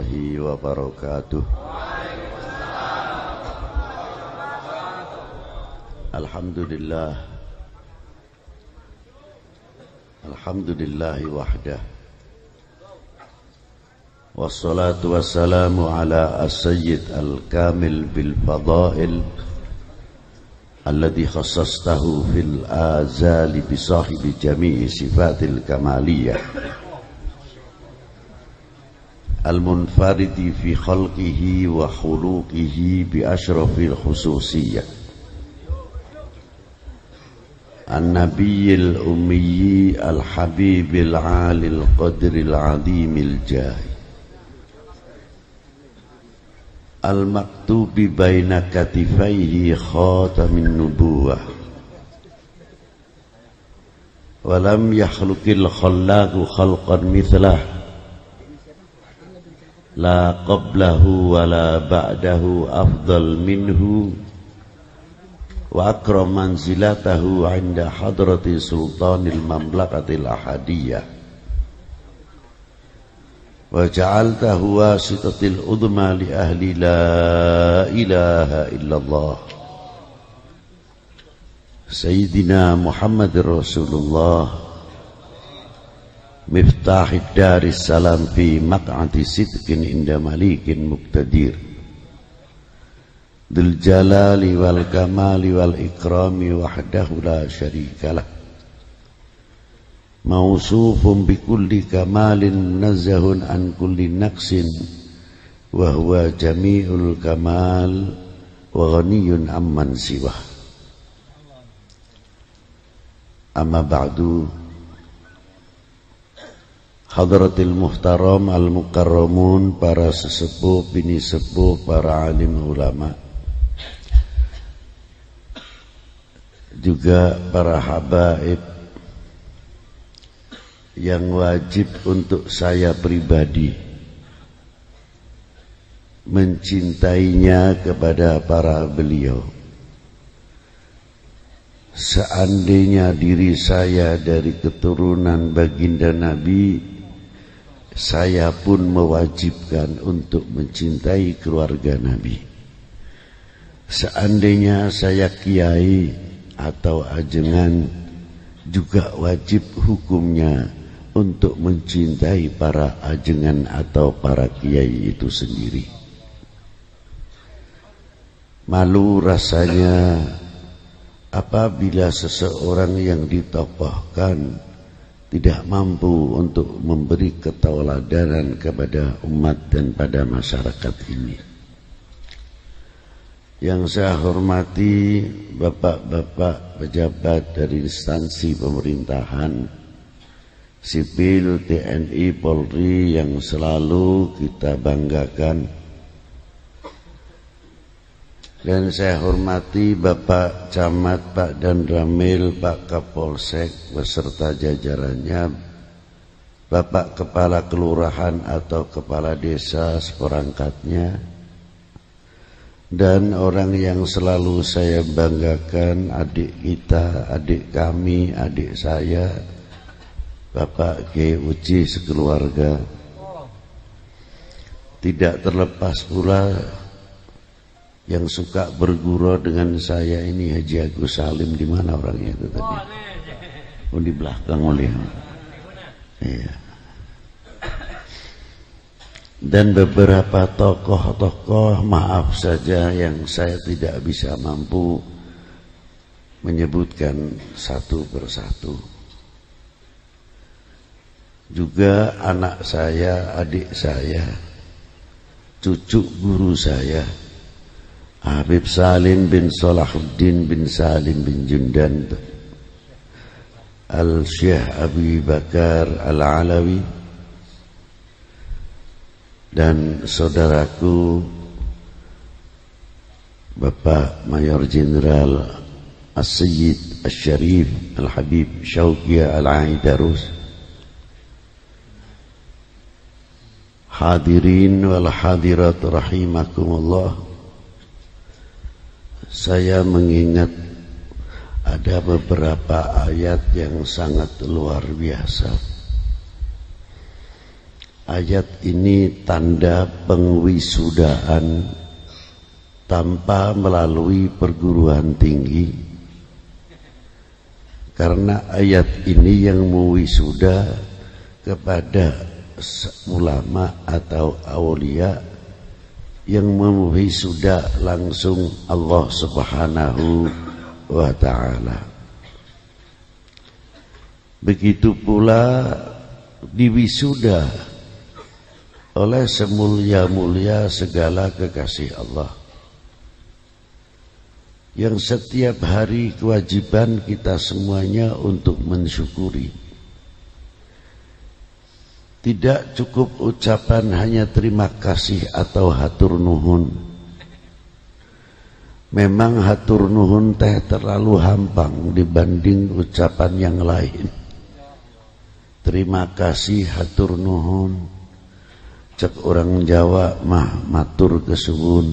warahmatullahi wabarakatuh. Alhamdulillah. Alhamdulillahi wahdah. Wassalatu wassalamu ala as-sayyid al-kamil bil fadail alladhi khassastahu fil azali bi sahibi jami'i sifatil kamaliyah al-munfaridi fi khalqihi wa khuluqihi bi ashrafil khususiyah an-nabiyil ummiyi al-habibil alil qadril azimil jahi al-maktubi baina katifaihi khatamin nubuwah walam yakhluqil khallaqu khalqan mithlah la qablahu wa la ba'dahu afdal minhu wa akram manzilatahu 'inda hadrati sultanil mamlakatil ahadiyah wa ja'altahu wasitatil udma li ahli la ilaha illallah Sayyidina Muhammadir Rasulullah miftahid daris salam fi maq'ati sidqin inda malikin muqtadir dzul jalali wal kamali wal ikrami wahdahu la syarikalah mausufun bi kulli kamalin nazahun an kulli naqsin wa huwa jami'ul kamal wa ghaniyun amman siwah. Amma ba'du, hadratil muhtaram al mukarramun, para sesepuh bini sepuh, para alim ulama, juga para habaib yang wajib untuk saya pribadi mencintainya kepada para beliau. Seandainya diri saya dari keturunan baginda Nabi, saya pun mewajibkan untuk mencintai keluarga Nabi. Seandainya saya kiai atau ajengan, juga wajib hukumnya untuk mencintai para ajengan atau para kiai itu sendiri. Malu rasanya apabila seseorang yang ditokohkan tidak mampu untuk memberi ketauladanan kepada umat dan pada masyarakat ini. Yang saya hormati bapak-bapak pejabat dari instansi pemerintahan sipil, TNI, Polri yang selalu kita banggakan. Dan saya hormati Bapak Camat, Pak Danramil, Pak Kapolsek beserta jajarannya, Bapak Kepala Kelurahan atau Kepala Desa seperangkatnya, dan orang yang selalu saya banggakan, adik kita, adik kami, adik saya, Bapak Kiai Uci sekeluarga. Tidak terlepas pula yang suka bergurau dengan saya ini Haji Agus Salim. Di mana orangnya itu tadi? Oh, di belakang oleh. Iya. Dan beberapa tokoh-tokoh, maaf saja yang saya tidak bisa mampu menyebutkan satu persatu. Juga anak saya, adik saya, cucu guru saya, Habib Salim bin Salahuddin bin Salim bin Jundan, Al-Syekh Abi Bakar Al-Alawi, dan saudaraku Bapak Mayor Jenderal As-Sayyid Al-Syarif Al-Habib Syauqi Al-Aidarus, hadirin wal hadirat rahimakumullah. Saya mengingat ada beberapa ayat yang sangat luar biasa ayat ini tanda pengwisudaan tanpa melalui perguruan tinggi, karena ayat ini yang mewisuda kepada ulama atau aulia, yang mewisuda langsung Allah Subhanahu wa ta'ala. Begitu pula diwisuda oleh semulia-mulia segala kekasih Allah, yang setiap hari kewajiban kita semuanya untuk mensyukuri. Tidak cukup ucapan hanya terima kasih atau hatur nuhun. Memang hatur nuhun teh terlalu hampang dibanding ucapan yang lain. Terima kasih hatur nuhun, cek orang Jawa mah matur kesuwun,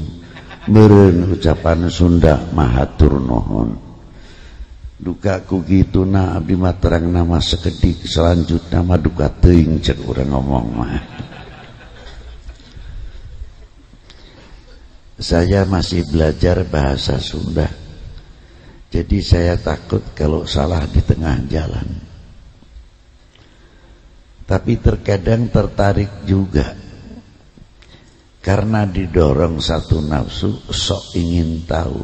meureun ucapan Sunda mah hatur nuhun. Duka ku kituna abdi mah terang nama sekedik, selanjutnya mah duka teuing cek urang ngomong mah. Saya masih belajar bahasa Sunda, jadi saya takut kalau salah di tengah jalan. Tapi terkadang tertarik juga, karena didorong satu nafsu sok ingin tahu.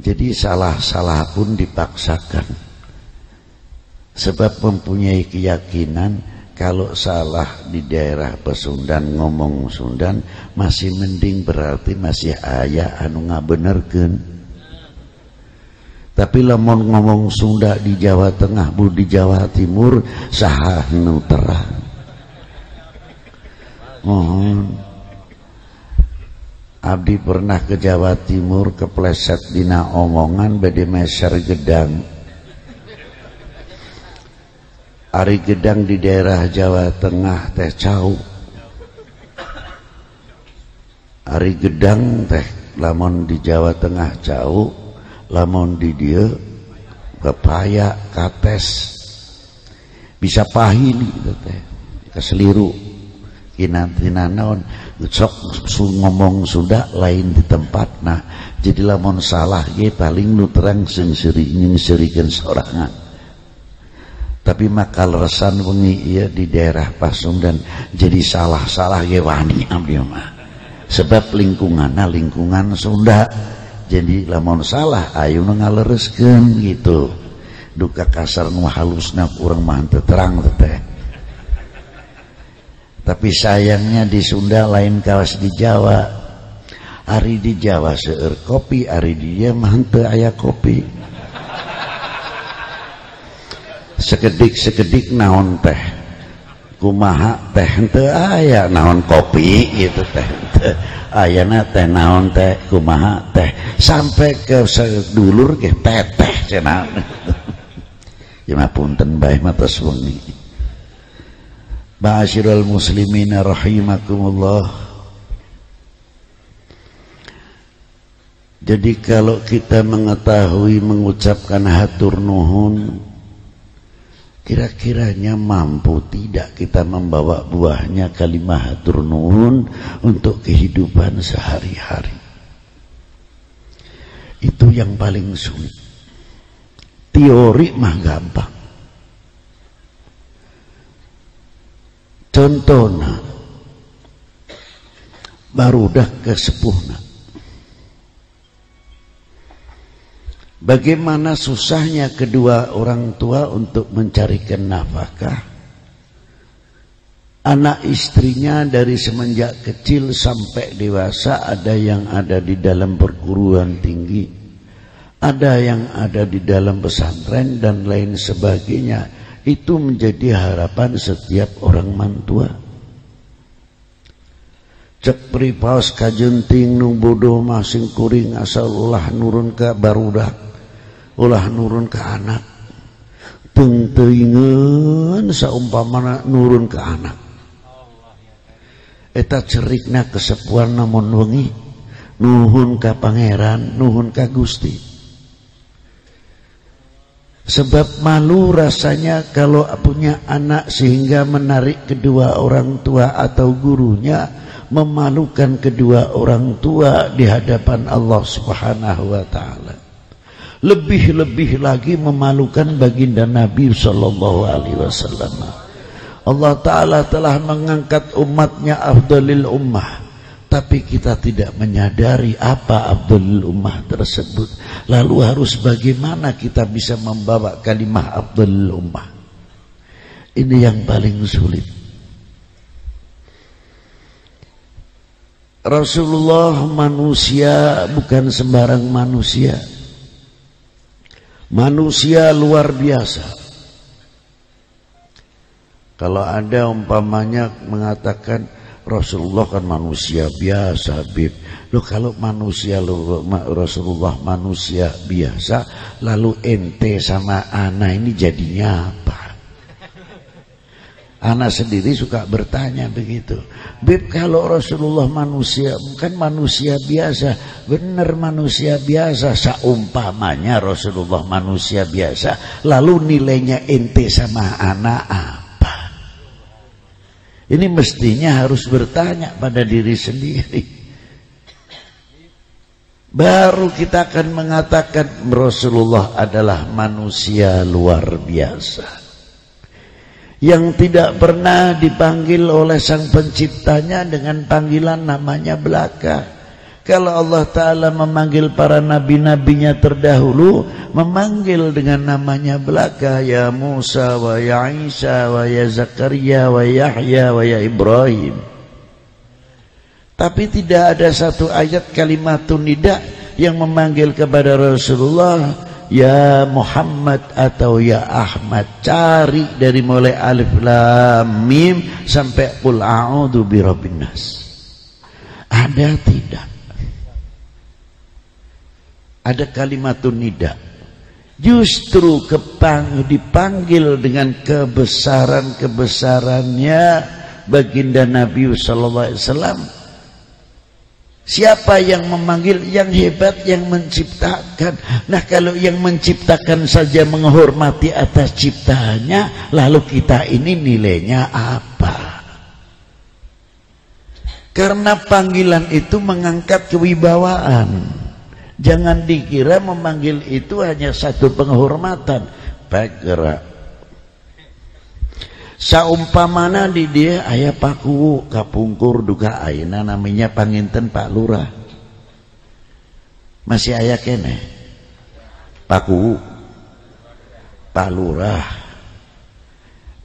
Jadi salah-salah pun dipaksakan, sebab mempunyai keyakinan kalau salah di daerah Pasundan ngomong Sundan masih mending, berarti masih aya anu ngabenerkeun. Tapi lamun ngomong Sunda di Jawa Tengah bu di Jawa Timur saha nu terang. Mohon abdi pernah ke Jawa Timur, kepleset dina omongan bade meser gedang. Ari gedang di daerah Jawa Tengah teh cau. Ari gedang teh lamun di Jawa Tengah cau, lamun di dia pepaya kates, bisa pahili teh keseliru kina naon sok ngomong Sunda lain di tempat. Nah jadi lamun salah ge paling nu terang sering-serikeun sorangan. Tapi makal resan wengi ieu di daerah Pasundan jadi salah-salah ge wani abdi mah, sebab lingkunganna lingkungan Sunda. Jadi lamun salah ayeuna ngalereskeun gitu. Duka kasar nu halusna urang mah teu terang teh. Tapi sayangnya di Sunda lain kawas di Jawa. Ari di Jawa seueur kopi, ari di dieu mah teu aya kopi. Sekedik-sekedik naon teh, kumaha teh teu aya, naon kopi gitu teh. Ayana teh naon teh, kumaha teh, sampai ke sedulur ke teteh cenah. Ya mah punten bae mah tos wengi. Ma'asyiral muslimina rahimakumullah. Jadi kalau kita mengetahui mengucapkan hatur nuhun, kira-kiranya mampu tidak kita membawa buahnya kalimat hatur nuhun untuk kehidupan sehari-hari. Itu yang paling sulit. Teori mah gampang. Contohna barudak kesepuhna. Bagaimana susahnya kedua orang tua untuk mencarikan nafkah. Anak istrinya dari semenjak kecil sampai dewasa, ada yang ada di dalam perguruan tinggi, ada yang ada di dalam pesantren dan lain sebagainya. Itu menjadi harapan setiap orang mantua. Cek pripaos kajenting nu bodoh masing kuring asal ulah nurun ke barudak, ulah nurun ke anak. Teuingeun saumpamana nurun ke anak. Eta cerikna kesepuan namun wengi nuhun ka pangeran, nuhun ka Gusti. Sebab malu rasanya kalau punya anak sehingga menarik kedua orang tua atau gurunya, memalukan kedua orang tua di hadapan Allah Subhanahu wa taala. Lebih-lebih lagi memalukan baginda Nabi sallallahu alaihi wasallam. Allah taala telah mengangkat umatnya afdalil ummah, tapi kita tidak menyadari apa afdalil ummah tersebut. Lalu harus bagaimana kita bisa membawa kalimah afdalil ummah? Ini yang paling sulit. Rasulullah manusia, bukan sembarang manusia. Manusia luar biasa. Kalau ada umpamanya mengatakan Rasulullah kan manusia biasa, Bib. Loh, kalau Rasulullah manusia biasa, lalu ente sama ana ini jadinya apa? Ana sendiri suka bertanya begitu. Bib, kalau Rasulullah manusia, bukan manusia biasa. Benar manusia biasa. Seumpamanya Rasulullah manusia biasa, lalu nilainya ente sama ana apa? Ini mestinya harus bertanya pada diri sendiri. Baru kita akan mengatakan Rasulullah adalah manusia luar biasa, yang tidak pernah dipanggil oleh sang penciptanya dengan panggilan namanya belaka. Kalau Allah Ta'ala memanggil para nabi-nabinya terdahulu, memanggil dengan namanya belaka. Ya Musa wa ya Isa wa ya Zakaria wa Yahya wa ya Ibrahim. Tapi tidak ada satu ayat kalimatun nida yang memanggil kepada Rasulullah ya Muhammad atau ya Ahmad. Cari dari mulai alif lam mim sampai qul a'udzu birabbin nas. Ada tidak? Ada kalimatun nida. Justru dipanggil dengan kebesaran-kebesarannya baginda Nabi sallallahu alaihi wasallam. Siapa yang memanggil? Yang hebat, yang menciptakan. Nah, kalau yang menciptakan saja menghormati atas ciptaannya, lalu kita ini nilainya apa? Karena panggilan itu mengangkat kewibawaan. Jangan dikira memanggil itu hanya satu penghormatan. Baik gerak. Saumpamana di dia ayah paku kapungkur duka aina namanya panginten Pak Lurah. Masih ayah kene paku Pak Lurah.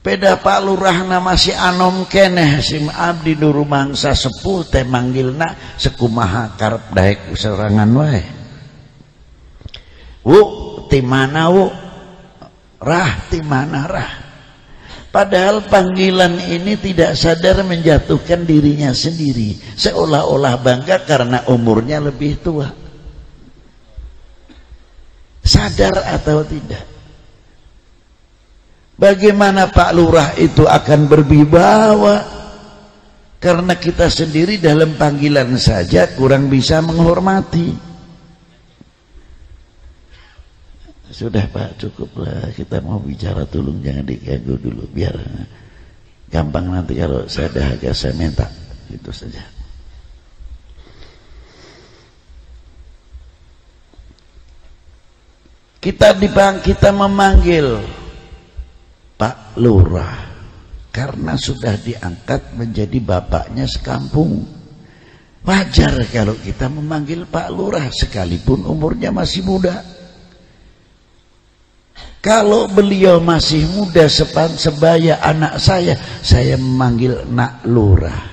Peda Pak Lurah nama si anom kene si abdi nuru mangsa sepuh teh manggilna sekumaha karep daek serangan wae. Wu ti mana wu? Rah ti mana rah? Padahal panggilan ini tidak sadar menjatuhkan dirinya sendiri, seolah-olah bangga karena umurnya lebih tua. Sadar atau tidak? Bagaimana Pak Lurah itu akan berwibawa? Karena kita sendiri dalam panggilan saja kurang bisa menghormati. Sudah Pak, cukuplah, kita mau bicara, tolong jangan diganggu dulu, biar gampang nanti kalau saya dahaga saya minta, itu saja. Kita memanggil Pak Lurah karena sudah diangkat menjadi bapaknya sekampung. Wajar kalau kita memanggil Pak Lurah sekalipun umurnya masih muda. Kalau beliau masih muda sebaya anak saya memanggil Nak Lurah.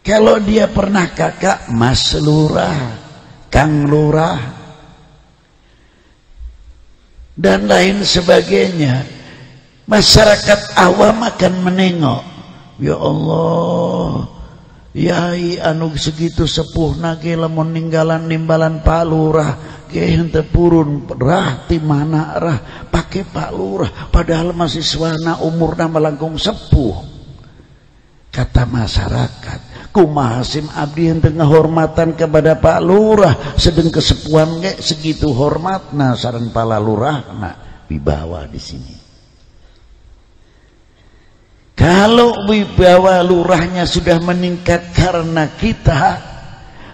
Kalau dia pernah kakak, Mas Lurah, Kang Lurah, dan lain sebagainya. Masyarakat awam akan menengok, ya Allah, yai anu segitu sepuh nage lamun ninggalan nimbalan Pak Lurah. Hente purun rah ti mana rah pakai Pak Lurah padahal masih suana umurna melangkung sepuh. Kata masyarakat, Kumaha sim abdi henteu ngahormatan kepada Pak Lurah, sedeng kesepuan ge segitu hormatna sareng pala lurahna wibawa di sini. Kalau wibawa lurahnya sudah meningkat karena kita,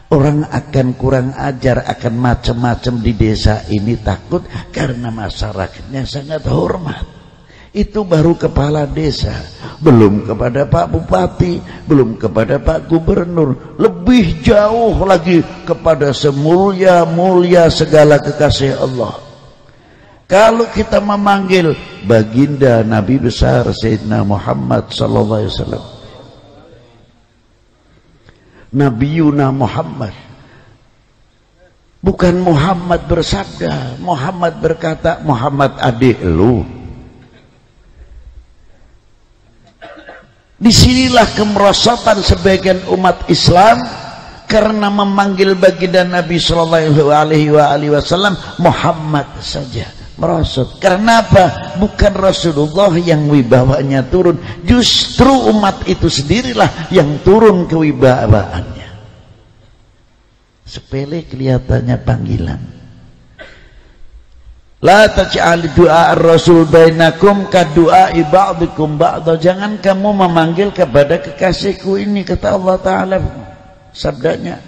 orang akan kurang ajar, akan macam-macam di desa ini, takut karena masyarakatnya sangat hormat. Itu baru kepala desa, belum kepada Pak Bupati, belum kepada Pak Gubernur, lebih jauh lagi kepada semulia-mulia segala kekasih Allah. Kalau kita memanggil baginda Nabi besar Sayyidina Muhammad sallallahu alaihi wasallam, Nabiyuna Muhammad, bukan Muhammad bersabda, Muhammad berkata, Muhammad adik lu. Disinilah kemerosotan sebagian umat Islam karena memanggil baginda Nabi sallallahu alaihi wasallam Muhammad saja. Merosot. Karena apa? Bukan Rasulullah yang wibawanya turun, justru umat itu sendirilah yang turun kewibawaannya. Sepele kelihatannya panggilan. La taj'al du'a ar-rasul bainakum ka du'a ba'dikum ba'da. Jangan kamu memanggil kepada kekasihku ini, kata Allah Ta'ala sabdanya,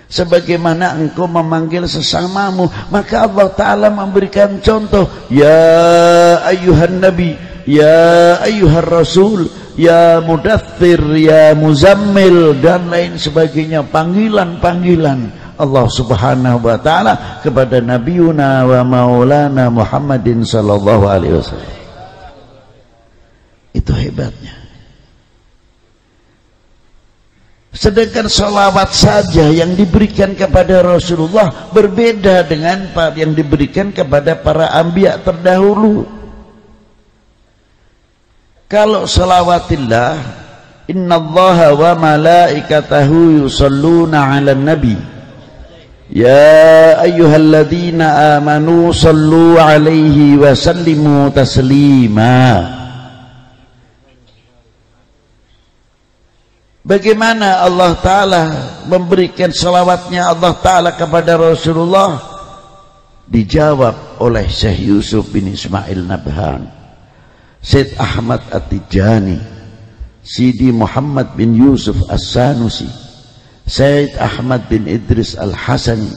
sebagaimana engkau memanggil sesamamu. Maka Allah Ta'ala memberikan contoh, ya ayyuhan nabi, ya ayyuhan rasul, ya mudaththir, ya muzammil, dan lain sebagainya. Panggilan-panggilan Allah Subhanahu wa Ta'ala kepada Nabiuna wa Maulana Muhammadin sallallahu alaihi wasallam. Itu hebatnya. Sedangkan sholawat saja yang diberikan kepada Rasulullah berbeda dengan yang diberikan kepada para anbiya terdahulu. Kalau shalawatillah, innallaha wa malaikatahu yusalluna 'alan nabi ya ayyuhalladzina amanu sallu 'alaihi wa sallimu taslima. Bagaimana Allah Ta'ala memberikan salawatnya Allah Ta'ala kepada Rasulullah? Dijawab oleh Syekh Yusuf bin Ismail Nabhan, Syed Ahmad At-Tijani, Sidi Muhammad bin Yusuf As-Sanusi, Syed Ahmad bin Idris Al-Hasani.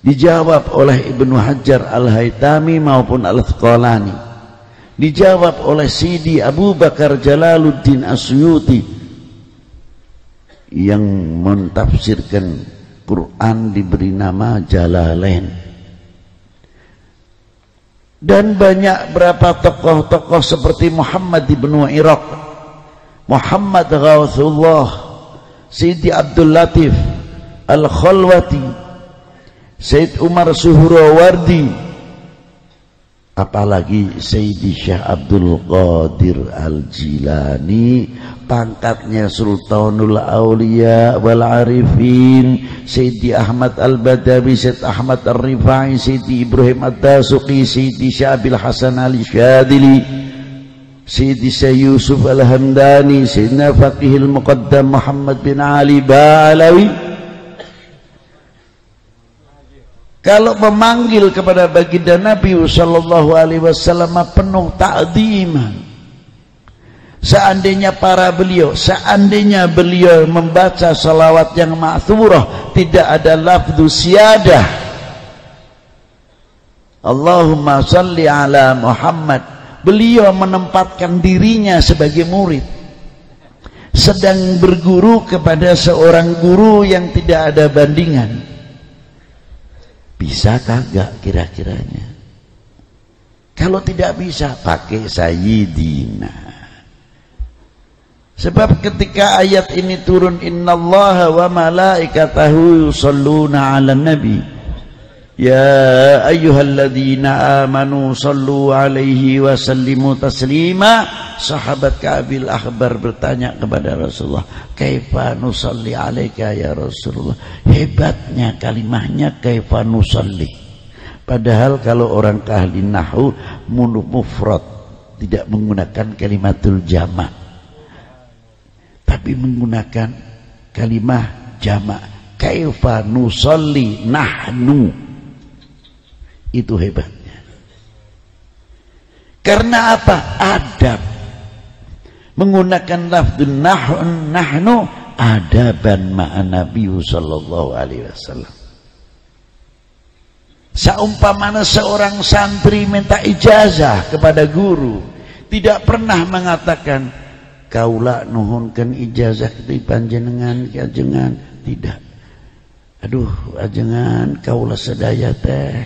Dijawab oleh Ibnu Hajar Al-Haytami maupun Al-Thqalani. Dijawab oleh Sidi Abu Bakar Jalaluddin As-Suyuti yang mentafsirkan Quran diberi nama Jalalain. Dan banyak berapa tokoh-tokoh seperti Muhammad ibnu Iraq, Muhammad Ghawthullah, Sidi Abdul Latif Al-Khalwati, Sayyid Umar Suhrawardi, apalagi Sayyidi Syekh Abdul Qadir Al-Jilani, pangkatnya Sultanul Aulia wal Arifin, Sayyidi Ahmad Al-Badawi, Sayyid Ahmad Al-Rifai, Sayyidi Ibrahim Ad-Dasuqi, Sayyidi Syabil Hasan Al-Syadili, Sayyidi Syekh Yusuf Al-Hamdani, Sayyidina Faqihil Muqaddam Muhammad bin Ali Ba'alawi. Kalau memanggil kepada baginda Nabi sallallahu alaihi wasallam penuh ta'dziman, seandainya seandainya beliau membaca salawat yang ma'thurah, tidak ada lafzu siyadah, Allahumma salli ala Muhammad, beliau menempatkan dirinya sebagai murid, sedang berguru kepada seorang guru yang tidak ada bandingan. Bisa kagak kira-kiranya? Kalau tidak bisa, pakai Sayyidina. Sebab ketika ayat ini turun, innallaha wa malaikatahu yusalluna 'alan nabi ya ayyuhalladzina amanu sallu 'alaihi wa sallimu taslima. Sahabat Ka'bil Akhbar bertanya kepada Rasulullah, kaifa nusalli 'alaika ya Rasulullah? Hebatnya kalimahnya kaifa nusalli. Padahal kalau orang ahli nahwu mufrad tidak menggunakan kalimatul jama', tapi menggunakan kalimah jamak. Kaifa nusalli nahnu. Itu hebatnya. Karena apa? Adab. Menggunakan lafzun nahnu adaban ma'an Nabi sallallahu alaihi wasallam. Seumpamana seorang santri minta ijazah kepada guru, tidak pernah mengatakan kaula nuhunkeun ijazah ti panjenengan kajengan, tidak. Aduh, ajengan kaula sadaya teh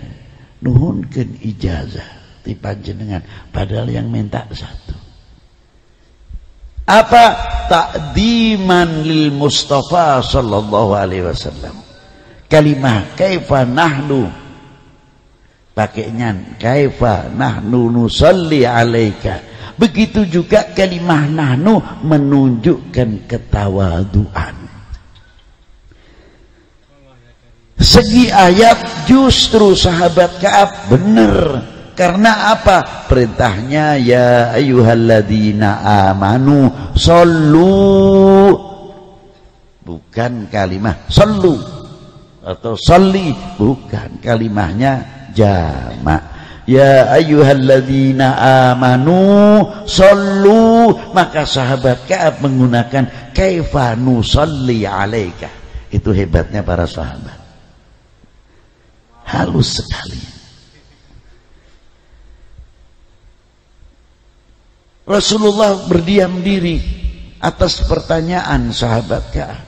nuhunkeun ijazah ti panjenengan, padahal yang minta satu. Apa? Ta'diman lil Mustafa sallallahu alaihi wasallam. Kalimah kaifa nahnu pakainya kaifa nahnu nusalli alaika. Begitu juga kalimah nahnu menunjukkan ketawaduan. Segi ayat justru sahabat Ka'ab benar. Karena apa? Perintahnya ya ayyuhalladzina amanu sallu, bukan kalimah sallu atau salli, bukan, kalimahnya jamak. Ya ayyuhalladzina amanu sallu, maka sahabat Ka'ab menggunakan kaifa nusalli alaika. Itu hebatnya para sahabat. Halus sekali. Rasulullah berdiam diri atas pertanyaan sahabat Ka'ab.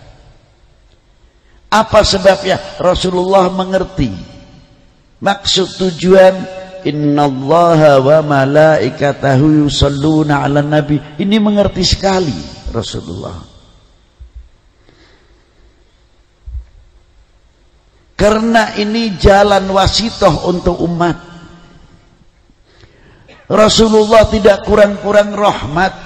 Apa sebabnya? Rasulullah mengerti maksud tujuan innallaha wa malaikatahu yusalluna 'alan nabi. Ini mengerti sekali Rasulullah. Karena ini jalan wasitoh untuk umat. Rasulullah tidak kurang-kurang rahmat,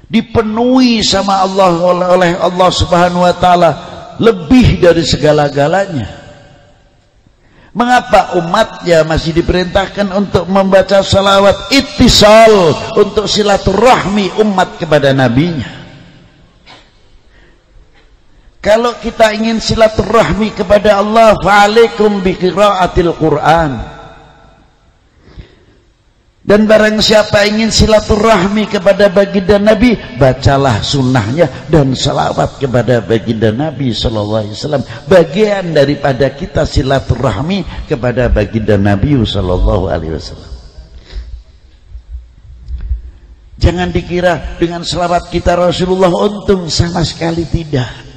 dipenuhi sama Allah oleh Allah Subhanahu wa taala lebih dari segala-galanya. Mengapa umatnya masih diperintahkan untuk membaca salawat ittisal, untuk silaturahmi umat kepada nabinya? Kalau kita ingin silaturahmi kepada Allah, fa'alaikum biqiraatil Quran. Dan barang siapa ingin silaturahmi kepada baginda Nabi, bacalah sunnahnya dan salawat kepada baginda Nabi sallallahu alaihi wasallam. Bagian daripada kita silaturahmi kepada baginda Nabi sallallahu alaihi wasallam. Jangan dikira dengan salawat kita Rasulullah untung, sama sekali tidak.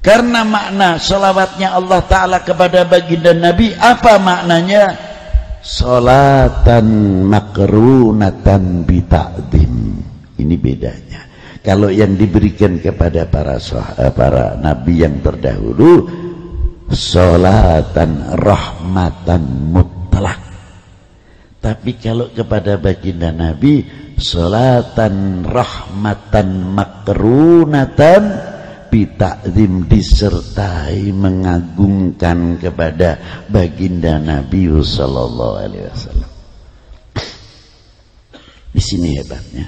Karena makna salawatnya Allah Ta'ala kepada baginda Nabi, apa maknanya? Salatan makrunatan bita'dim. Ini bedanya. Kalau yang diberikan kepada para nabi yang terdahulu, salatan rahmatan mutlak. Tapi kalau kepada baginda Nabi, salatan rahmatan makrunatan bitakzim, disertai mengagungkan kepada baginda Nabi sallallahu alaihi wasallam. Di sini hebatnya.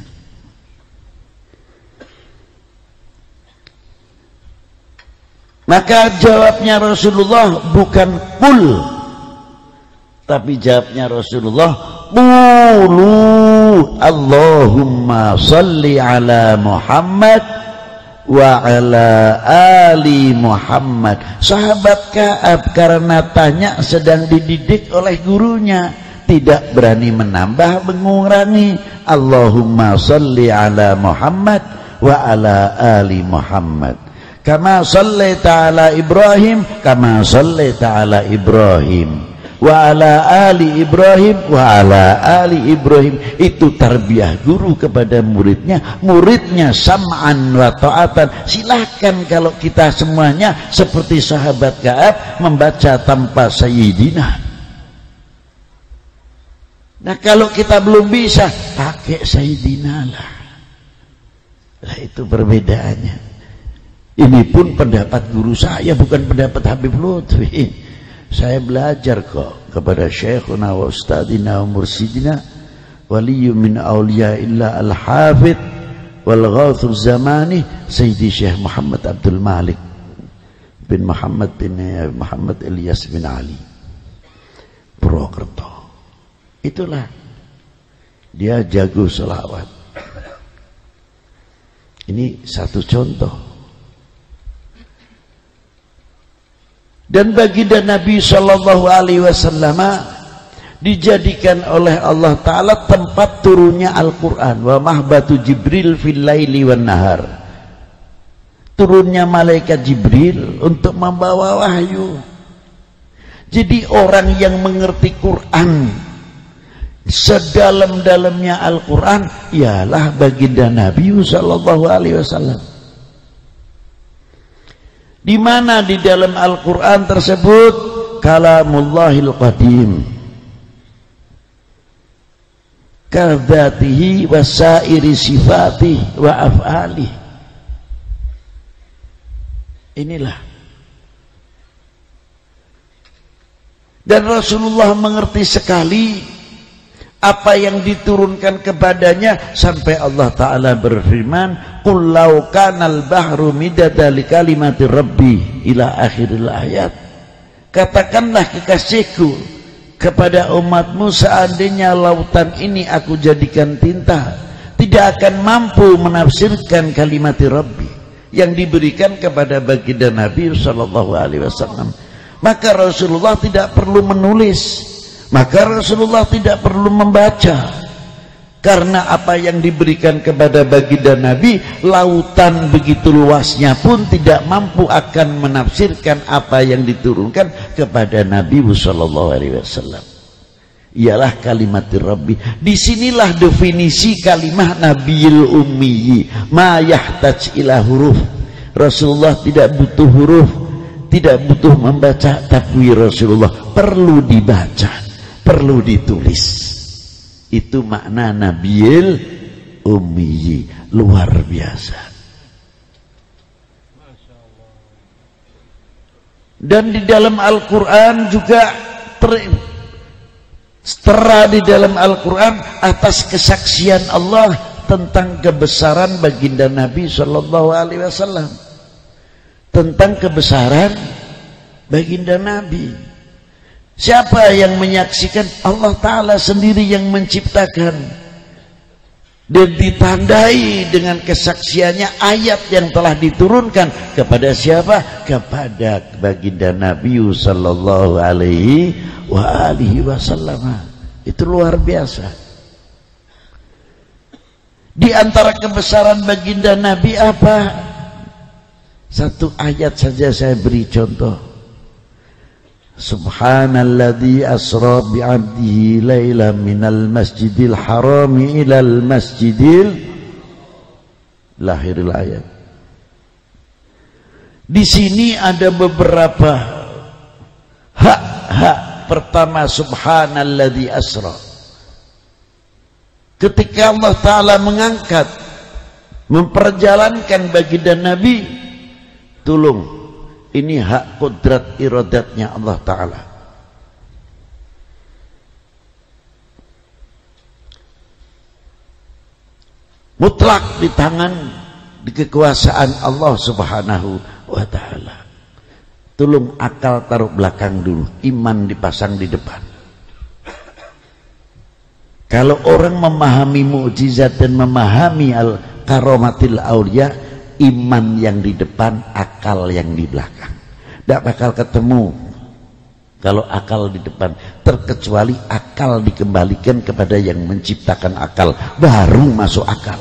Maka jawabnya Rasulullah bukan qul, tapi jawabnya Rasulullah qulu Allahumma salli ala Muhammad wa ala ali Muhammad. Sahabat Ka'ab karena tanya sedang dididik oleh gurunya, tidak berani menambah mengurangi. Allahumma salli ala Muhammad wa ala ali Muhammad kama sallaita ala Ibrahim kama sallaita ala Ibrahim wa ala ali Ibrahim wa ala ali Ibrahim. Itu tarbiyah guru kepada muridnya, muridnya sam'an wa ta'atan. Silahkan kalau kita semuanya seperti sahabat Ka'ab membaca tanpa sayyidina. Nah kalau kita belum bisa, pakai sayyidina lah. Nah itu perbedaannya. Ini pun pendapat guru saya, bukan pendapat Habib Lutfi. Saya belajar kok kepada Syekhuna wa Ustadina wa Mursidina waliyyu min awliya illa al-hafidh wal ghawthu zamani Sayyidi Syekh Muhammad Abdul Malik bin Muhammad bin Muhammad Ilyas bin Ali Purwokerto. Itulah dia jago selawat. Ini satu contoh. Dan baginda Nabi Shallallahu Alaihi Wasallam dijadikan oleh Allah Ta'ala tempat turunnya Al-Quran. Wa mahbatu Jibril fil laili wan nahar. Turunnya malaikat Jibril untuk membawa wahyu. Jadi orang yang mengerti Quran sedalam-dalamnya Al-Quran ialah baginda Nabi Sallallahu Alaihi Wasallam. Di mana di dalam Al-Quran tersebut kalamullahil qadim kadzatihi wa sairi sifatihi wa af'alih. Inilah. Dan Rasulullah mengerti sekali apa yang diturunkan kepadanya sampai Allah Ta'ala berfirman qul law kanal bahru midada li kalimati rabbi ila akhiril ayat. Katakanlah kekasihku kepada umatmu, seandainya lautan ini aku jadikan tinta, tidak akan mampu menafsirkan kalimati rabbi yang diberikan kepada baginda Nabi Sallallahu Alaihi Wasallam. Maka Rasulullah tidak perlu menulis, maka Rasulullah tidak perlu membaca, karena apa yang diberikan kepada baginda Nabi, lautan begitu luasnya pun tidak mampu akan menafsirkan apa yang diturunkan kepada Nabi Sallallahu Alaihi Wasallam. Ialah kalimat Rabbi. Disinilah definisi kalimah Nabiyil Ummi, ma yahtaj ila huruf. Rasulullah tidak butuh huruf, tidak butuh membaca, tapi Rasulullah perlu dibaca, perlu ditulis. Itu makna Nabiyil Ummi, luar biasa. Dan di dalam Al-Quran juga tertera di dalam Al-Quran atas kesaksian Allah tentang kebesaran baginda Nabi Sallallahu Alaihi Wasallam, tentang kebesaran baginda Nabi. Siapa yang menyaksikan? Allah Ta'ala sendiri yang menciptakan dan ditandai dengan kesaksiannya ayat yang telah diturunkan kepada siapa? Kepada baginda Nabi Sallallahu Alaihi Wasallam. Itu luar biasa. Di antara kebesaran baginda Nabi apa? Satu ayat saja saya beri contoh. Subhanalladzi asra bi'abdihi lailan minal masjidil harami ilal masjidil lahiril ayat. Di sini ada beberapa hak. Pertama, subhanalladzi asra. Ketika Allah Ta'ala mengangkat, memperjalankan baginda Nabi, tolong, ini hak kodrat iradatnya Allah Ta'ala. Mutlak di tangan, di kekuasaan Allah Subhanahu wa Ta'ala. Tolong akal taruh belakang dulu, iman dipasang di depan. Kalau orang memahami mukjizat dan memahami al-karamatil aulia, iman yang di depan, akal yang di belakang. Tidak bakal ketemu kalau akal di depan, terkecuali akal dikembalikan kepada yang menciptakan akal, baru masuk akal.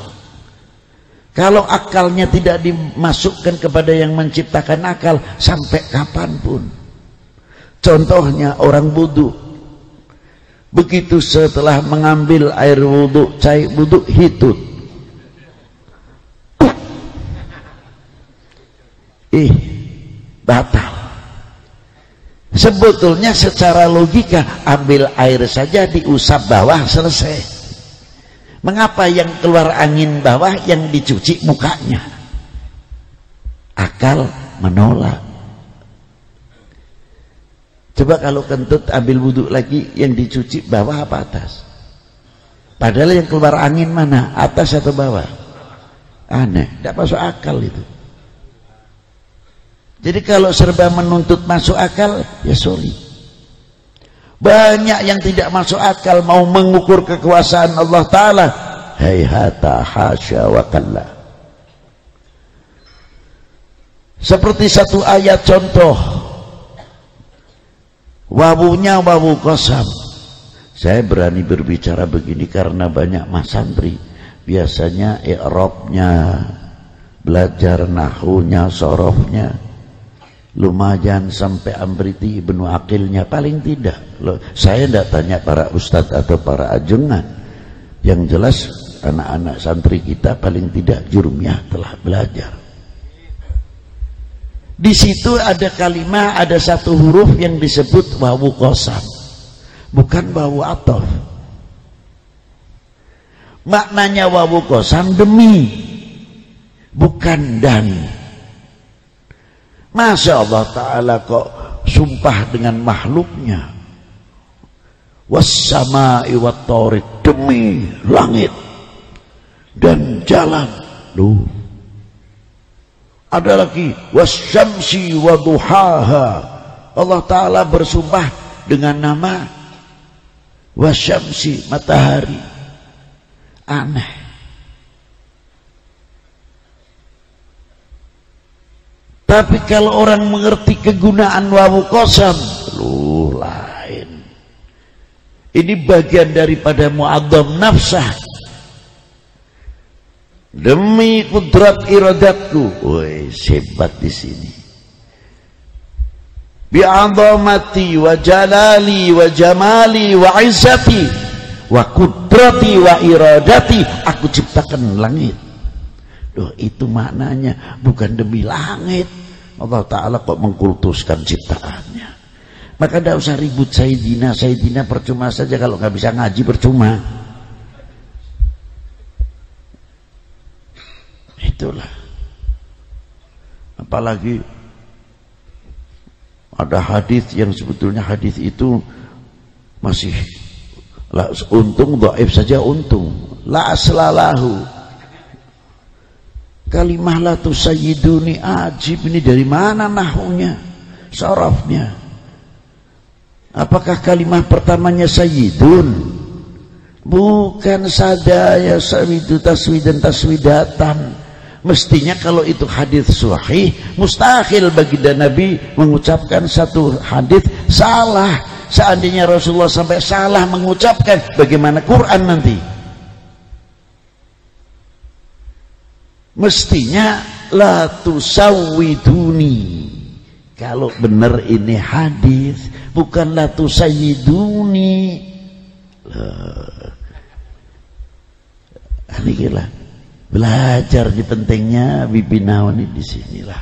Kalau akalnya tidak dimasukkan kepada yang menciptakan akal, sampai kapanpun. Contohnya orang wudu. Begitu setelah mengambil air wudu, cai wudu, hitut. Batal. Sebetulnya secara logika, ambil air saja diusap bawah, selesai. Mengapa yang keluar angin bawah, yang dicuci mukanya? Akal menolak. Coba kalau kentut ambil wudhu lagi, yang dicuci bawah apa atas? Padahal yang keluar angin mana? Atas atau bawah? Aneh, tidak masuk akal itu. Jadi kalau serba menuntut masuk akal, ya sulit. Banyak yang tidak masuk akal mau mengukur kekuasaan Allah Ta'ala. Hayhata hasya wa kalla. Seperti satu ayat contoh, wawunya wawu qasam. Saya berani berbicara begini karena banyak mas santri biasanya i'rabnya, belajar nahwunya, sorofnya lumayan sampai amriti ibnu aqilnya paling tidak. Loh, saya tidak tanya para ustadz atau para ajengan, yang jelas anak-anak santri kita paling tidak jurumiyah telah belajar. Di situ ada kalimat, ada satu huruf yang disebut wawu qasam, bukan wawu ataf. Maknanya wawu qasam demi, bukan dan. Masya Allah Ta'ala kok sumpah dengan makhluknya. Wassama'i wattariq, demi langit dan jalan. Loh, ada lagi wasyamsi waduhaha. Allah Ta'ala bersumpah dengan nama wasyamsi, matahari. Aneh. Tapi kalau orang mengerti kegunaan wawu qasam, loh lain. Ini bagian daripada mu'adzam nafsah. Demi kudrat iradatku, woi hebat di sini. Bi'adzamati wa jalali wa jamali wa izzati wa kudrati wa iradati, aku ciptakan langit. Loh, itu maknanya bukan demi langit. Allah Ta'ala kok mengkultuskan ciptaannya. Maka tidak usah ribut Sayyidina. Sayyidina percuma saja, kalau nggak bisa ngaji percuma. Itulah. Apalagi ada hadis yang sebetulnya hadis itu masih untung dhaif saja, untung la aslalahu. Kalimah la tusayyiduni ajib, ini dari mana nahwunya, sarafnya? Apakah kalimah pertamanya sayyidun? Bukan sadaya sawidu taswidan taswidatan. Mestinya kalau itu hadis sahih, mustahil bagi Nabi mengucapkan satu hadis salah. Seandainya Rasulullah sampai salah mengucapkan, bagaimana Quran nanti? Mestinya la tusawwiduni. Kalau benar ini hadis, bukan la tusayyiduni. Ini gila. Belajar di pentingnya bibinawan di sinilah.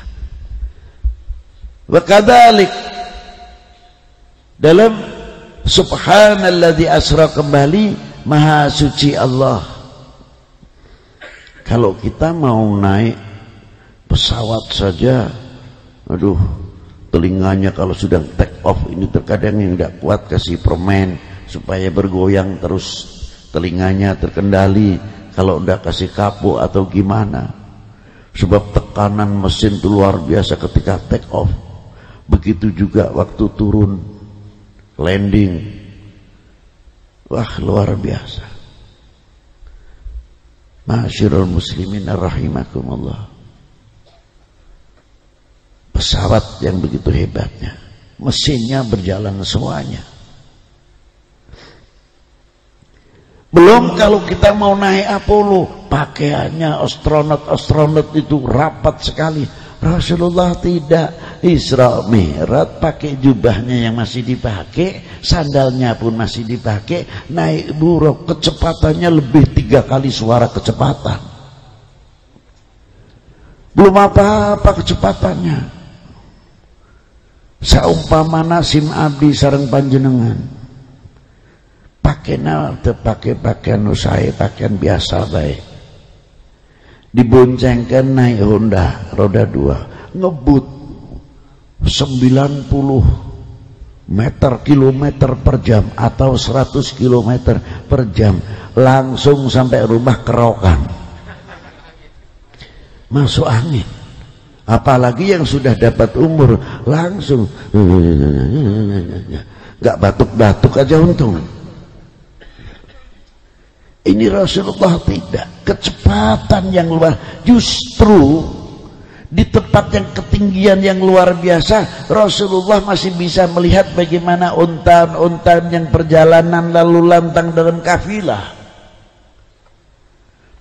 Wa kadzalik dalam subhanalladzi asra kembali, maha suci Allah. Kalau kita mau naik pesawat saja, aduh, telinganya kalau sudah take off ini terkadang yang tidak kuat kasih permen supaya bergoyang terus telinganya terkendali. Kalau tidak kasih kapu atau gimana, sebab tekanan mesin itu luar biasa ketika take off. Begitu juga waktu turun landing, wah luar biasa. Ma'asyiral muslimin rahimakumullah. Pesawat yang begitu hebatnya, mesinnya berjalan semuanya. Belum kalau kita mau naik Apollo, pakaiannya astronot itu rapat sekali. Rasulullah tidak, Isra Mi'raj pakai jubahnya yang masih dipakai, sandalnya pun masih dipakai, naik buruk, kecepatannya lebih 3 kali suara kecepatan. Belum apa-apa kecepatannya. Saumpama nasim abdi sareng panjenengan, pakai pakaian usai, pakaian biasa baik. Diboncengkan naik Honda roda 2, ngebut 90 kilometer per jam atau 100 kilometer per jam, langsung sampai rumah kerokan, masuk angin. Apalagi yang sudah dapat umur, langsung nggak batuk-batuk aja untung. Ini Rasulullah tidak, kecepatan yang luar, justru di tempat yang ketinggian yang luar biasa Rasulullah masih bisa melihat bagaimana unta-unta yang perjalanan lalu lantang dalam kafilah.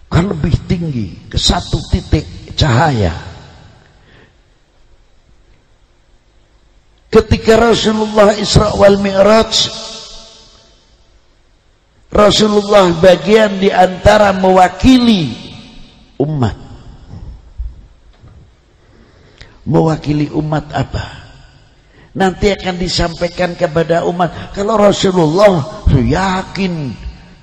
Kan lebih tinggi ke satu titik cahaya. Ketika Rasulullah Isra wal Mi'raj, Rasulullah bagian di antara mewakili umat. Mewakili umat apa? Nanti akan disampaikan kepada umat. Kalau Rasulullah yakin,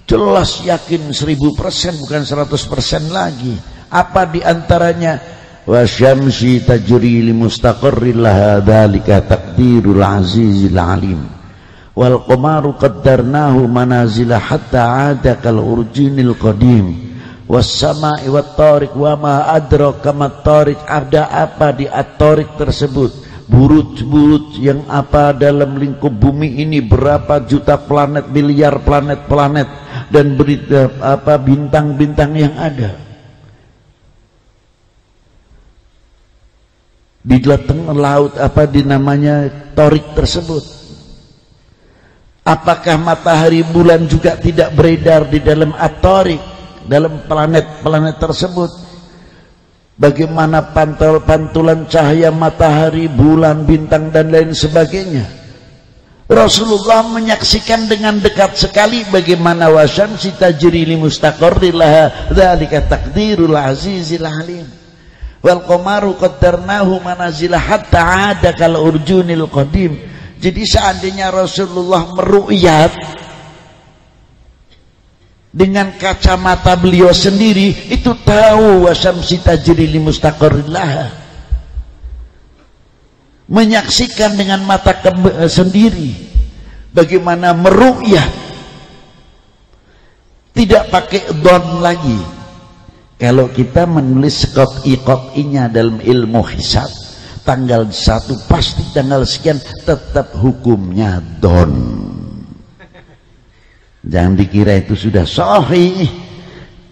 jelas yakin 1000%, bukan 100% lagi. Apa diantaranya? Wasyamsi tajri li mustaqarril laha dzalika taqdirul azizil alim. Wal qamaru qaddarnahu manazila hatta 'ada kal urjinil qadim. Wassama'i wattariq wa ma adraka mat-tariq. Ada apa di at-tariq tersebut? Buruj-buruj yang apa dalam lingkup bumi ini, berapa juta planet, miliar planet-planet, dan berita apa bintang-bintang yang ada di tengah laut, apa dinamanya tariq tersebut. Apakah matahari bulan juga tidak beredar di dalam at-tariq, dalam planet-planet tersebut? Bagaimana pantulan cahaya matahari, bulan, bintang dan lain sebagainya. Rasulullah menyaksikan dengan dekat sekali bagaimana wasyamsi tajri li mustaqarril laha dzalika taqdirul azizil alim. Wal qamaru qaddarnahu manazila hatta 'ada kal urjunil qadim. Jadi seandainya Rasulullah meru'yat dengan kacamata beliau sendiri, itu tahu wasyamsi tajri li mustaqarrillah. Menyaksikan dengan mata sendiri bagaimana meru'yah, tidak pakai dhon lagi. Kalau kita menulis qat'i-qat'inya dalam ilmu hisab, tanggal 1 pasti tanggal sekian, tetap hukumnya dhon. Jangan dikira itu sudah sahih.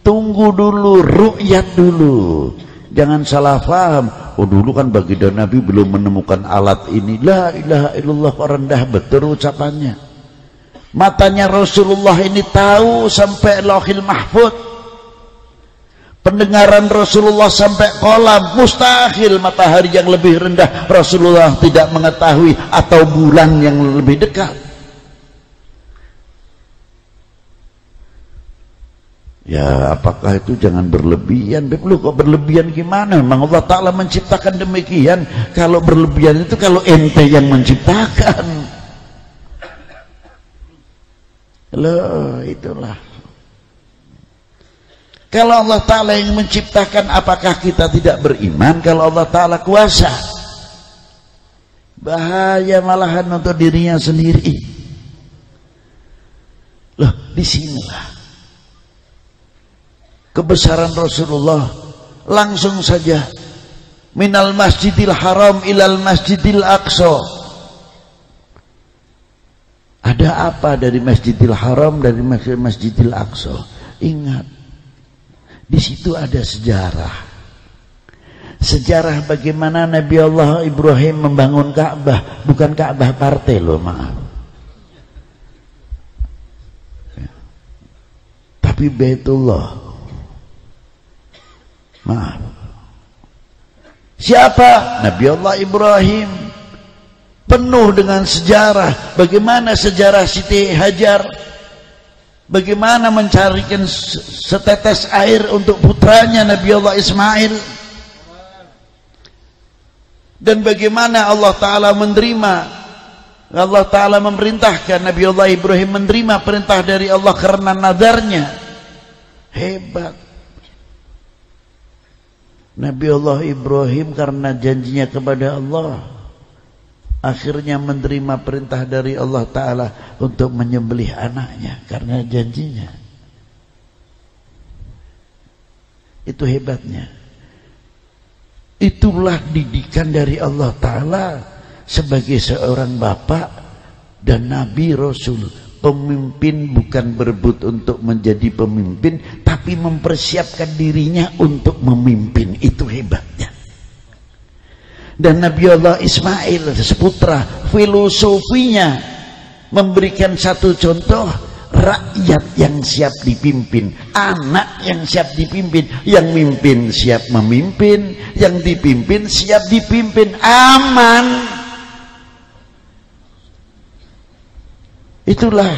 Tunggu dulu, ru'yat dulu. Jangan salah paham. Oh, dulu kan baginda Nabi belum menemukan alat ini. La ilaha illallah, rendah betul ucapannya. Matanya Rasulullah ini tahu sampai Lauhil Mahfuz. Pendengaran Rasulullah sampai kolam. Mustahil matahari yang lebih rendah Rasulullah tidak mengetahui, atau bulan yang lebih dekat. Ya, apakah itu jangan berlebihan? Lu kok berlebihan gimana? Memang Allah Ta'ala menciptakan demikian. Kalau berlebihan itu kalau ente yang menciptakan. Loh, itulah. Kalau Allah Ta'ala yang menciptakan, apakah kita tidak beriman kalau Allah Ta'ala kuasa? Bahaya malahan untuk dirinya sendiri. Loh, disinilah kebesaran Rasulullah. Langsung saja minal masjidil haram ilal masjidil aqsa. Ada apa dari masjidil haram, dari masjidil aqsa? Ingat, di situ ada sejarah. Sejarah bagaimana Nabi Allah Ibrahim membangun Ka'bah. Bukan Ka'bah partai loh, maaf, tapi Baitullah. Maaf. Siapa? Nabi Allah Ibrahim. Penuh dengan sejarah. Bagaimana sejarah Siti Hajar, bagaimana mencarikan setetes air untuk putranya Nabi Allah Ismail, dan bagaimana Allah Ta'ala memerintahkan Nabi Allah Ibrahim menerima perintah dari Allah karena nadarnya. Hebat Nabi Allah Ibrahim karena janjinya kepada Allah. akhirnya menerima perintah dari Allah Ta'ala untuk menyembelih anaknya karena janjinya. Itu hebatnya. Itulah didikan dari Allah Ta'ala sebagai seorang bapak dan Nabi Rasul. Pemimpin bukan berebut untuk menjadi pemimpin, tapi mempersiapkan dirinya untuk memimpin. Itu hebatnya. Dan Nabi Allah Ismail seputra, filosofinya memberikan satu contoh, rakyat yang siap dipimpin, anak yang siap dipimpin, yang mimpin siap memimpin, yang dipimpin siap dipimpin, aman. Itulah.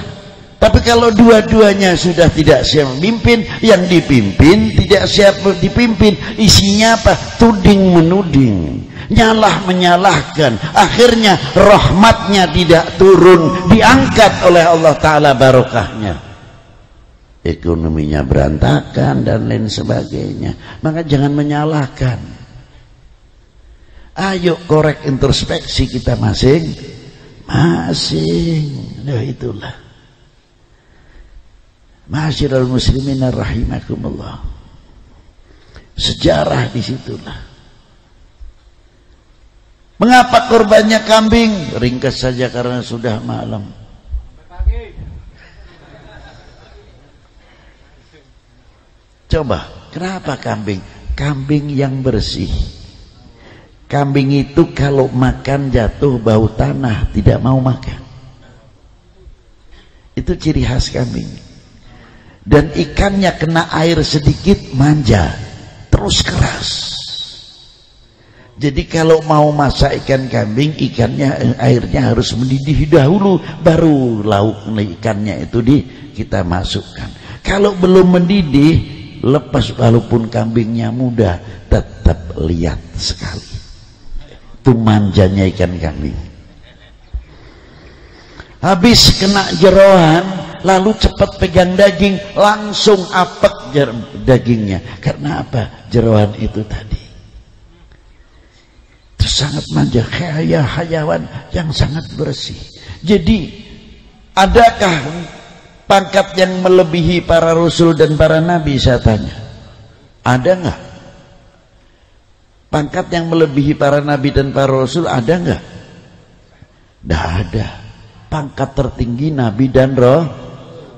Tapi kalau dua-duanya sudah tidak siap memimpin, yang dipimpin tidak siap dipimpin, isinya apa? Tuding menuding, nyalah menyalahkan, akhirnya rahmatnya tidak turun, diangkat oleh Allah Ta'ala barokahnya, ekonominya berantakan dan lain sebagainya. Maka jangan menyalahkan, ayo korek introspeksi kita masing-masing. Nah itulah, Ma'asyiral muslimin rahimakumullah, sejarah disitulah. Mengapa korbannya kambing? Ringkas saja karena sudah malam. Coba, kenapa kambing? Kambing yang bersih. Kambing itu kalau makan jatuh bau tanah, tidak mau makan. Itu ciri khas kambing. Dan ikannya kena air sedikit manja, terus keras. Jadi kalau mau masak ikan kambing, ikannya airnya harus mendidih dahulu, baru lauk ikannya itu kita masukkan. Kalau belum mendidih, lepas walaupun kambingnya muda, tetap lihat sekali. Itu manjanya ikan kambing. Habis kena jeroan, lalu cepat pegang daging, langsung apek dagingnya. Karena apa? Jeroan itu tadi. Itu sangat manja, hayawan yang sangat bersih. Jadi, adakah pangkat yang melebihi para rasul dan para nabi? Saya tanya. Ada nggak? Pangkat yang melebihi para nabi dan para rasul ada nggak? Tidak ada. Pangkat tertinggi nabi dan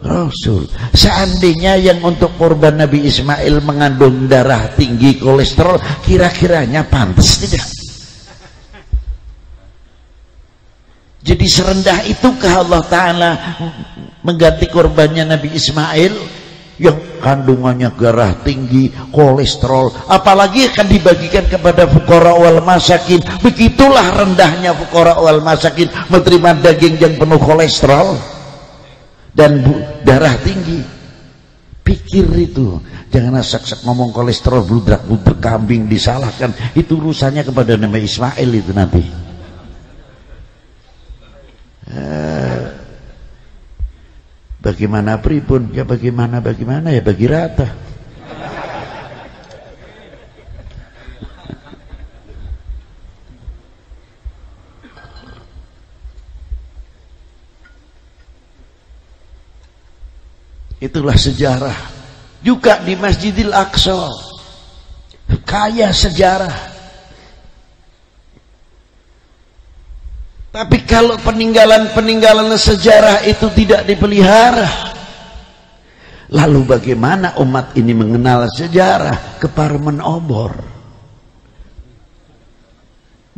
rasul. Seandainya yang untuk korban Nabi Ismail mengandung darah tinggi, kolesterol, kira-kiranya pantas tidak? Jadi serendah itukah Allah Ta'ala mengganti korbannya Nabi Ismail yang kandungannya darah tinggi, kolesterol, apalagi akan dibagikan kepada fuqara wal masakin. Begitulah rendahnya fuqara wal masakin menerima daging yang penuh kolesterol dan darah tinggi. Pikir itu, jangan asak-asak ngomong kolesterol, bludrak-bludrak kambing disalahkan. Itu urusannya kepada Nabi Ismail itu nanti. Bagaimana pripun? Ya bagaimana ya bagi rata. Itulah sejarah. Juga di Masjidil Aqsa, kaya sejarah. Tapi kalau peninggalan-peninggalan sejarah itu tidak dipelihara, lalu bagaimana umat ini mengenal sejarah? Keparmen obor.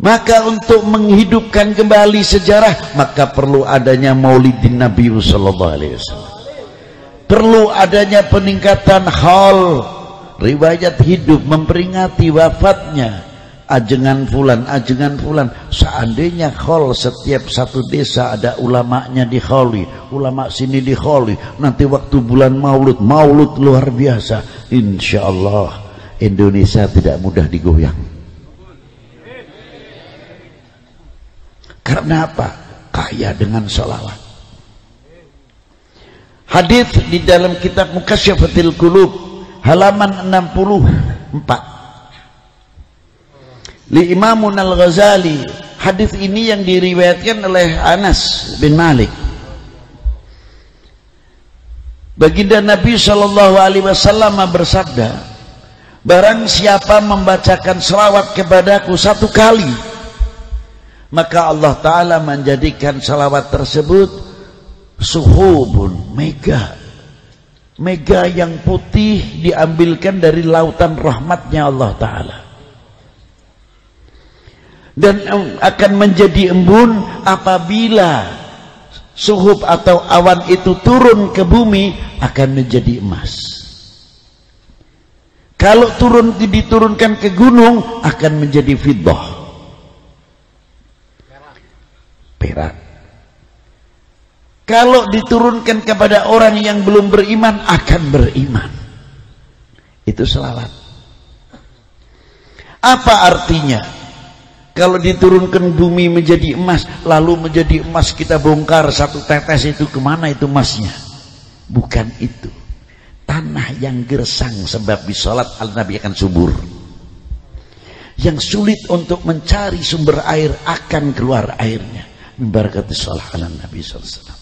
Maka untuk menghidupkan kembali sejarah, maka perlu adanya Maulidin Nabi sallallahu alaihi wasallam. Perlu adanya peningkatan haul, riwayat hidup memperingati wafatnya ajengan fulan. Seandainya khol setiap satu desa ada ulamanya di kholi, ulama sini di kholi, nanti waktu bulan maulud luar biasa, insya Allah Indonesia tidak mudah digoyang. Karena apa? Kaya dengan sholawat. Hadis di dalam kitab Mukasyyafatil Qulub halaman 64. Li Imamun Al-Ghazali, Hadis ini yang diriwayatkan oleh Anas bin Malik. Baginda Nabi Shallallahu Alaihi Wasallam bersabda, barang siapa membacakan selawat kepadaku 1 kali, maka Allah Ta'ala menjadikan selawat tersebut suhubun, mega yang putih, diambilkan dari lautan rahmatnya Allah Ta'ala, dan akan menjadi embun apabila suhub atau awan itu turun ke bumi, akan menjadi emas. Kalau diturunkan ke gunung, akan menjadi fiddah, perak. Kalau diturunkan kepada orang yang belum beriman, akan beriman. Itu selawat. Apa artinya? Kalau diturunkan bumi menjadi emas, lalu menjadi emas kita bongkar 1 tetes, itu kemana itu emasnya? Bukan itu. Tanah yang gersang sebab bisolat al-Nabi akan subur. Yang sulit untuk mencari sumber air akan keluar airnya. Barakati sholat al-Nabi SAW.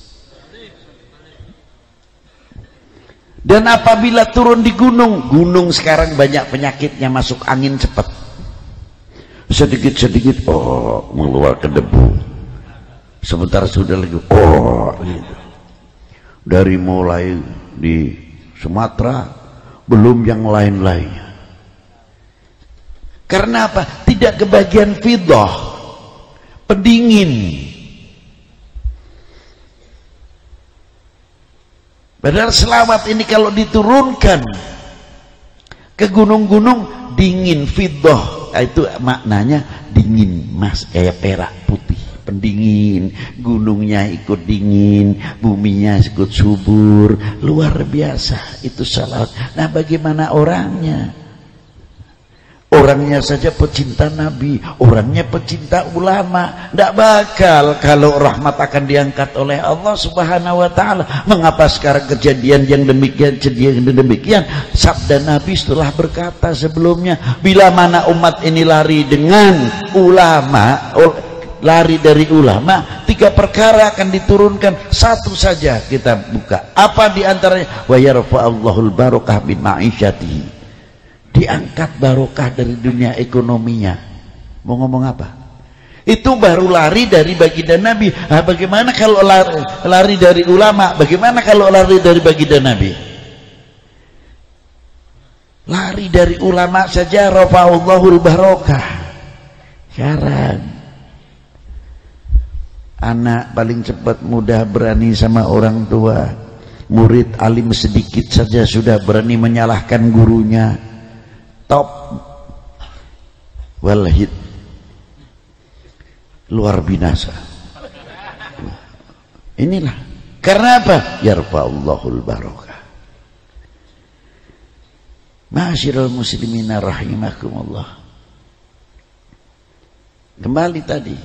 Dan apabila turun di gunung sekarang banyak penyakitnya, masuk angin cepat. Sedikit-sedikit mengeluarkan debu, sebentar sudah lagi gitu. Dari mulai di Sumatera belum yang lain-lainnya. Karena apa? Tidak kebagian fiddah, pendingin. Padahal selawat ini kalau diturunkan ke gunung-gunung, dingin, fiddah. Itu maknanya dingin, mas, kayak perak putih, pendingin. Gunungnya ikut dingin, buminya ikut subur, luar biasa. Itu salawat. Nah, bagaimana orangnya? Orangnya saja pecinta Nabi, orangnya pecinta ulama. Tidak bakal kalau rahmat akan diangkat oleh Allah Subhanahu wa Ta'ala. Mengapa sekarang kejadian yang demikian? Sabda Nabi setelah berkata sebelumnya, bila mana umat ini lari dengan ulama, lari dari ulama, 3 perkara akan diturunkan. 1 saja kita buka. Apa diantaranya? Wa yarfa'ullahul barakah bin ma'isyatihi. Diangkat barokah dari dunia ekonominya. Mau ngomong apa? Itu baru lari dari baginda Nabi. Nah, bagaimana kalau lari dari ulama? Bagaimana kalau lari dari baginda Nabi? Lari dari ulama saja rafa'ullahul barakah. Syarat. Anak paling cepat mudah berani sama orang tua. Murid alim sedikit saja sudah berani menyalahkan gurunya. Top walhid, luar binasa. Inilah karena apa? Yarfa'ullahul barakah. Ma'asyiral muslimina rahimakumullah. Kembali tadi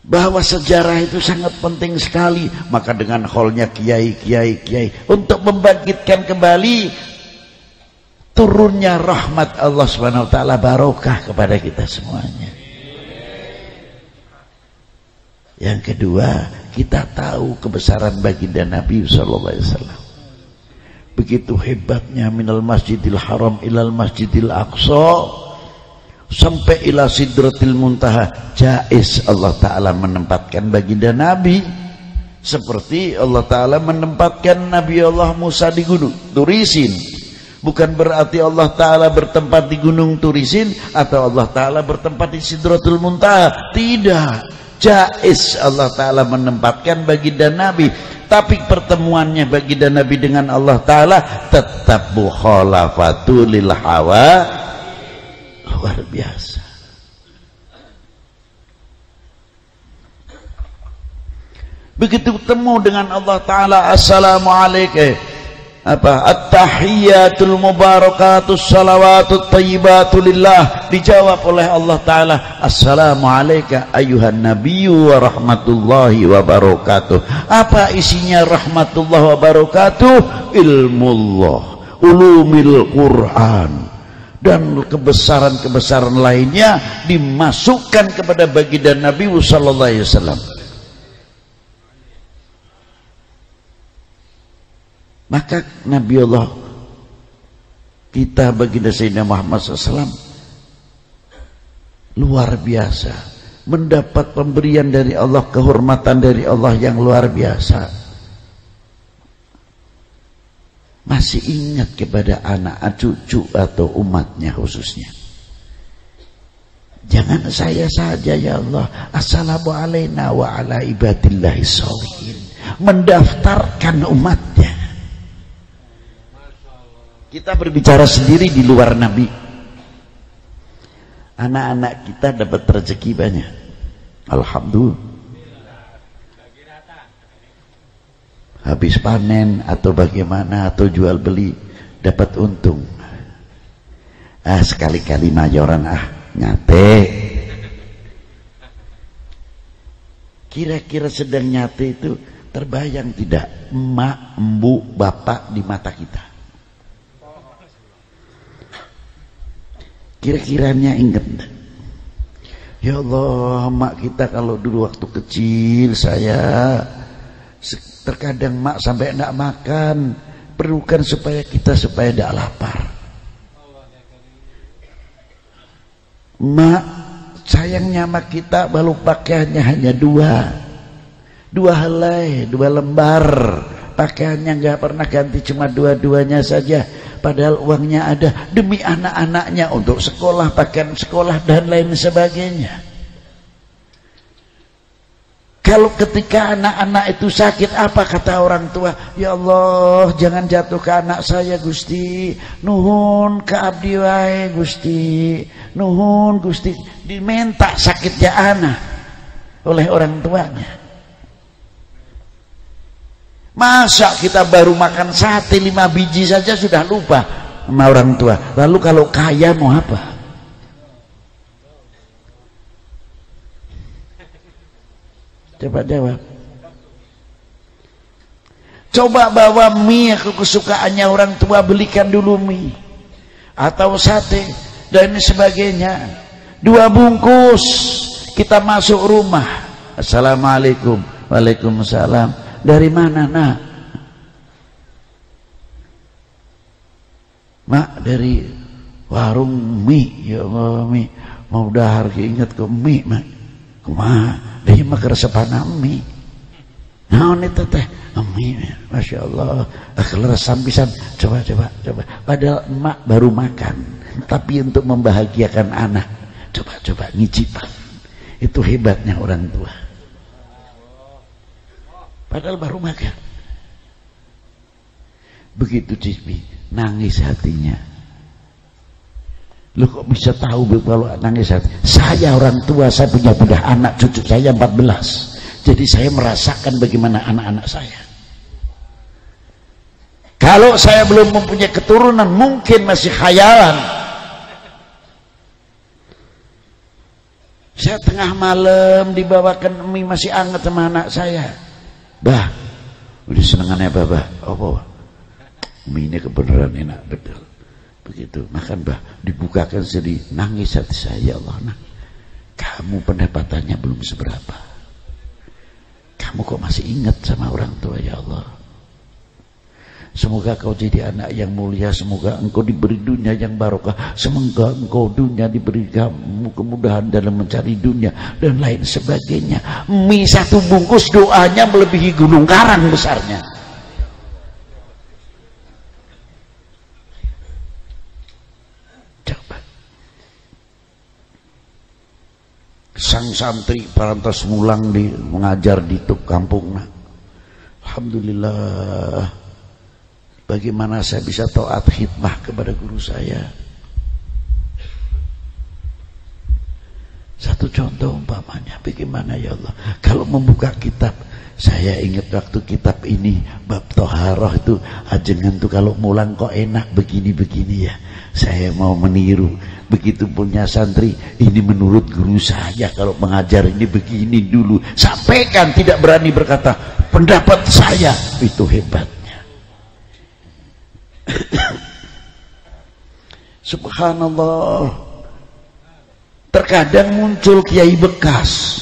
bahwa sejarah itu sangat penting sekali. Maka dengan kholnya kiai untuk membangkitkan kembali turunnya rahmat Allah Subhanahu wa Ta'ala, barokah kepada kita semuanya. Yang kedua, kita tahu kebesaran baginda Nabi sallallahu alaihi wasallam. Begitu hebatnya minal masjidil haram ilal masjidil aqsa sampai ila sidratil muntaha. Jaiz Allah Ta'ala menempatkan baginda Nabi seperti Allah Ta'ala menempatkan Nabi Allah Musa di gunung Turisin. Bukan berarti Allah Ta'ala bertempat di gunung Turisin atau Allah Ta'ala bertempat di Sidratul Muntaha. Tidak. Jaiz Allah Ta'ala menempatkan baginda Nabi. Tapi pertemuannya baginda Nabi dengan Allah Ta'ala tetap mukhalafatu lil hawa. Luar biasa. Begitu ketemu dengan Allah Ta'ala, assalamualaikum, at-tahiyyatul mubarakatus salawatut thayyibatu lillah. Dijawab oleh Allah Ta'ala, assalamu alayka ayyuhan nabiyyu wa rahmatullahi wa barakatuh. Apa isinya rahmatullah wa barakatuh? Ilmullah, ulumil Quran, dan kebesaran-kebesaran lainnya dimasukkan kepada baginda Nabi sallallahu alaihi wasallam. Maka Nabi Allah kita baginda Sayyidina Muhammad SAW luar biasa, mendapat pemberian dari Allah, kehormatan dari Allah yang luar biasa. Masih ingat kepada anak, cucu atau umatnya khususnya. Jangan saya saja ya Allah, assalamualaikum wa ala ibadillahi sholihin, mendaftarkan umatnya. Kita berbicara sendiri di luar Nabi. Anak-anak kita dapat rezeki banyak, alhamdulillah. Habis panen atau bagaimana atau jual beli dapat untung. Sekali-kali mayoran nyate. Kira-kira sedang nyate itu terbayang tidak emak, embu, bapak di mata kita? Kira-kiranya ingat, ya Allah, mak kita kalau dulu waktu kecil saya terkadang mak sampai tidak makan, perlukan supaya kita supaya tidak lapar. Mak sayangnya mak kita baru pakaiannya hanya dua helai, 2 lembar, pakaiannya nggak pernah ganti, cuma dua-duanya saja. Padahal uangnya ada demi anak-anaknya untuk sekolah, pakaian sekolah dan lain sebagainya. Kalau ketika anak-anak itu sakit, apa kata orang tua? Ya Allah, jangan jatuh ke anak saya Gusti, nuhun ke abdi wae Gusti, nuhun Gusti. Diminta sakitnya anak oleh orang tuanya. Masa kita baru makan sate 5 biji saja sudah lupa sama orang tua. Lalu kalau kaya mau apa? Coba jawab. Coba bawa mie kesukaannya orang tua, belikan dulu mie atau sate dan sebagainya. 2 bungkus, kita masuk rumah. Assalamualaikum. Waalaikumsalam. Dari mana nak? Mak, dari warung mie. Ya Allah, mie mau dahar ingat ke mie mak. Kumaha dari mah keresepan mie. Naon itu teh? Mie. Masya Allah, keleresan pisan. Coba. Padahal emak baru makan, tapi untuk membahagiakan anak, coba ngicipan. Itu hebatnya orang tua. Padahal baru makan. Begitu Cismi, nangis hatinya. Lu kok bisa tahu kalau nangis hati? Saya orang tua, saya punya anak, cucu saya 14. Jadi saya merasakan bagaimana anak-anak saya. Kalau saya belum mempunyai keturunan, mungkin masih khayalan. Saya tengah malam dibawakan mie masih hangat sama anak saya. Bah, udah senengannya bah, apa? Mie ini kebenaran enak betul. Begitu makan bah, dibukakan sedih, nangis hati saya. Ya Allah, nah, kamu pendapatannya belum seberapa, kamu kok masih ingat sama orang tua? Ya Allah, semoga kau jadi anak yang mulia, semoga engkau diberi dunia yang barokah, semoga engkau dunia diberi kamu kemudahan dalam mencari dunia dan lain sebagainya. Mie 1 bungkus doanya melebihi gunung Karang besarnya. Coba sang santri parantos mulang mengajar di kampung. Alhamdulillah, bagaimana saya bisa taat khidmah kepada guru saya. Satu contoh umpamanya, bagaimana ya Allah, kalau membuka kitab, saya ingat waktu kitab ini bab toharoh itu ajengan tuh kalau mulang kok enak begini-begini ya. Saya mau meniru. Begitu punya santri, ini menurut guru saya kalau mengajar ini begini dulu. Sampaikan, tidak berani berkata pendapat saya. Itu hebat. Subhanallah. Terkadang muncul kiai bekas.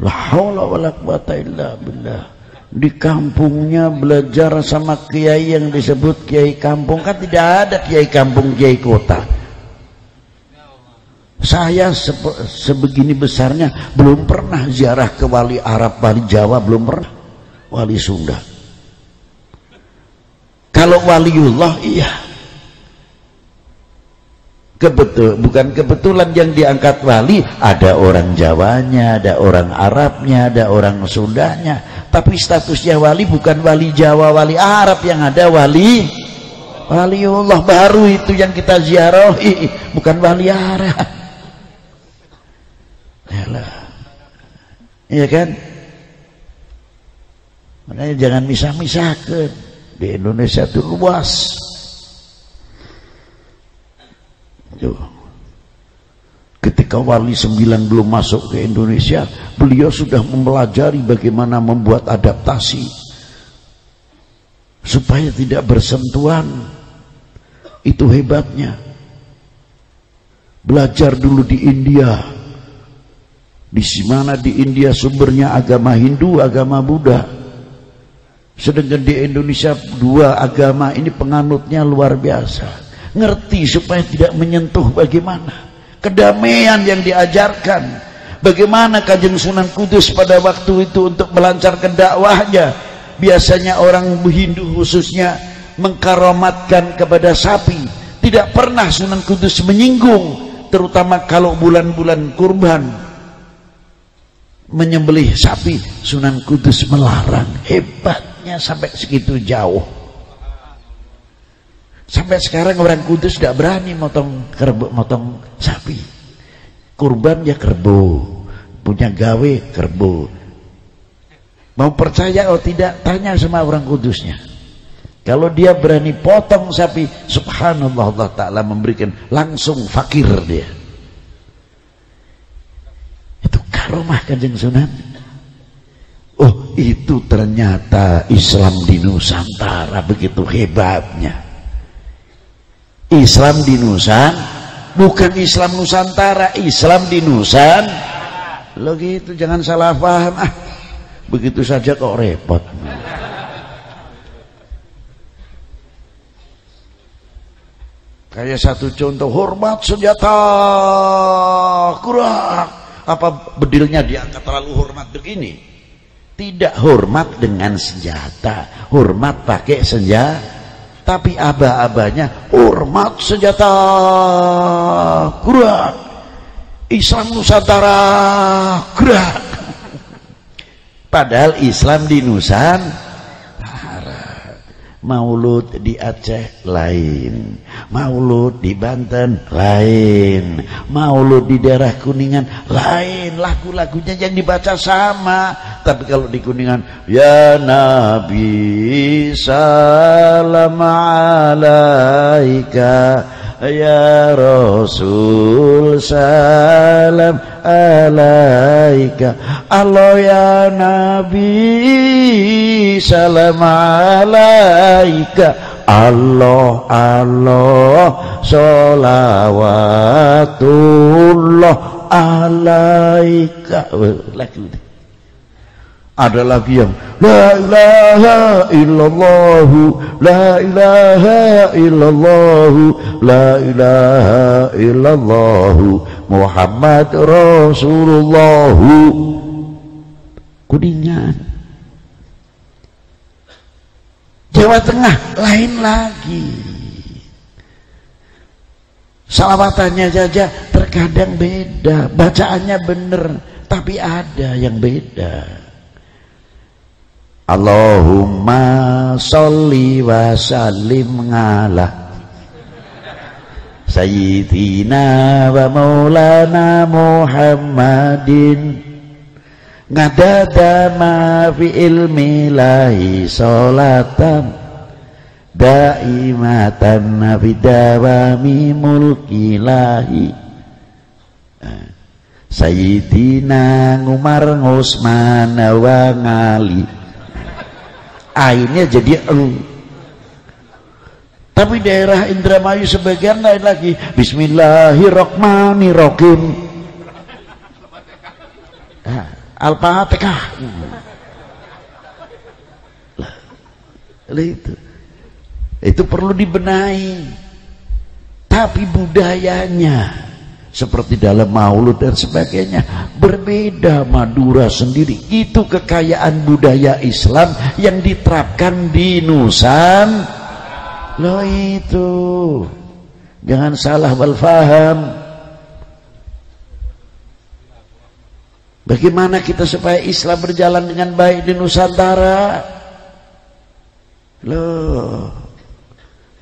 La haula wala quwata illa billah. Di kampungnya belajar sama kiai yang disebut kiai kampung. Kan tidak ada kiai kampung, kiai kota. Saya sebegini besarnya belum pernah ziarah ke wali Arab, wali Jawa, belum pernah. Wali Sunda. Kalau waliullah iya. Bukan kebetulan yang diangkat wali, ada orang Jawanya, ada orang Arabnya, ada orang Sundanya. Tapi statusnya wali bukan wali Jawa, wali Arab, yang ada waliullah baru itu yang kita ziarahi, bukan wali Arab. Yalah. Iya kan? Makanya jangan misah-misahkan. Di Indonesia itu luas. Ketika wali 9 belum masuk ke Indonesia, beliau sudah mempelajari bagaimana membuat adaptasi supaya tidak bersentuhan. Itu hebatnya. Belajar dulu di India, di mana di India sumbernya agama Hindu, agama Buddha. Sedangkan di Indonesia dua agama ini penganutnya luar biasa. Ngerti supaya tidak menyentuh bagaimana kedamaian yang diajarkan, bagaimana Kanjeng Sunan Kudus pada waktu itu untuk melancarkan dakwahnya. Biasanya orang Hindu khususnya mengkaramatkan kepada sapi. Tidak pernah Sunan Kudus menyinggung, terutama kalau bulan-bulan kurban menyembelih sapi. Sunan Kudus melarang. Hebatnya sampai segitu jauh. Sampai sekarang orang Kudus tidak berani motong sapi. Kurban ya kerbau, punya gawe kerbau. Mau percaya atau tidak, tanya sama orang Kudusnya. Kalau dia berani potong sapi, subhanallah, Allah Ta'ala memberikan langsung fakir dia. Itu karomah Kanjeng Sunan. Oh, itu ternyata Islam di Nusantara begitu hebatnya. Islam di bukan Islam Nusantara, Islam di Lo gitu, jangan salah paham. Begitu saja kok repot. Kayak satu contoh, hormat senjata kurang. Apa bedilnya diangkat terlalu hormat begini? Tidak hormat dengan senjata, hormat pakai senjata. Tapi aba-abanya hormat senjata kurang, Islam Nusantara gerak. Padahal Islam di Nusantara. Maulud di Aceh lain, maulud di Banten lain, maulud di daerah Kuningan lain. Lagu-lagunya yang dibaca sama. Tapi kalau di Kuningan, ya Nabi salam alaika, ya Rasul salam alaika, Allah ya Nabi salam alaika, Allah Allah sholawatullah alaika. Lagu ini. Ada lagi yang la ilaha illallah, la ilaha illallah, la ilaha illallah, Muhammad Rasulullah. Kuningan. Jawa Tengah lain lagi. Salawatannya saja terkadang beda, bacaannya benar, tapi ada yang beda. Allahumma sholli wa sallim ala sayyidina wa maulana Muhammadin ngadada ma fi ilmi lahi sholatan daimatan fi dawami mulki lahi sayyidina Umar Utsman wa Ali. Akhirnya jadi Tapi daerah Indramayu sebagian lain lagi Bismillahirrahmanirrahim. Al-Fatihah. Itu perlu dibenahi. Tapi budayanya seperti dalam maulud dan sebagainya berbeda. Madura sendiri itu kekayaan budaya Islam yang diterapkan di Nusantara. Loh itu jangan salah wal faham. Bagaimana kita supaya Islam berjalan dengan baik di Nusantara? Loh,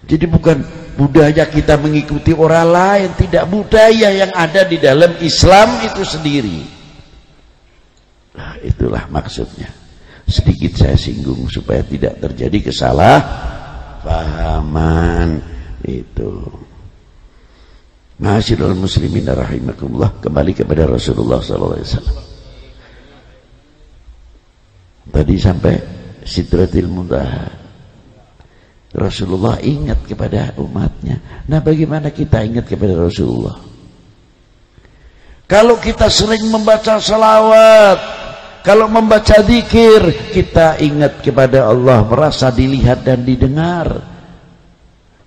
jadi bukan budaya kita mengikuti orang lain, tidak, budaya yang ada di dalam Islam itu sendiri. Nah, itulah maksudnya. Sedikit saya singgung supaya tidak terjadi kesalahpahaman itu. Ma'asyiral muslimin rahimakumullah, kembali kepada Rasulullah SAW. Tadi sampai Sidratil Muntaha. Rasulullah ingat kepada umatnya. Nah, bagaimana kita ingat kepada Rasulullah? Kalau kita sering membaca salawat, kalau membaca zikir, kita ingat kepada Allah, merasa dilihat dan didengar.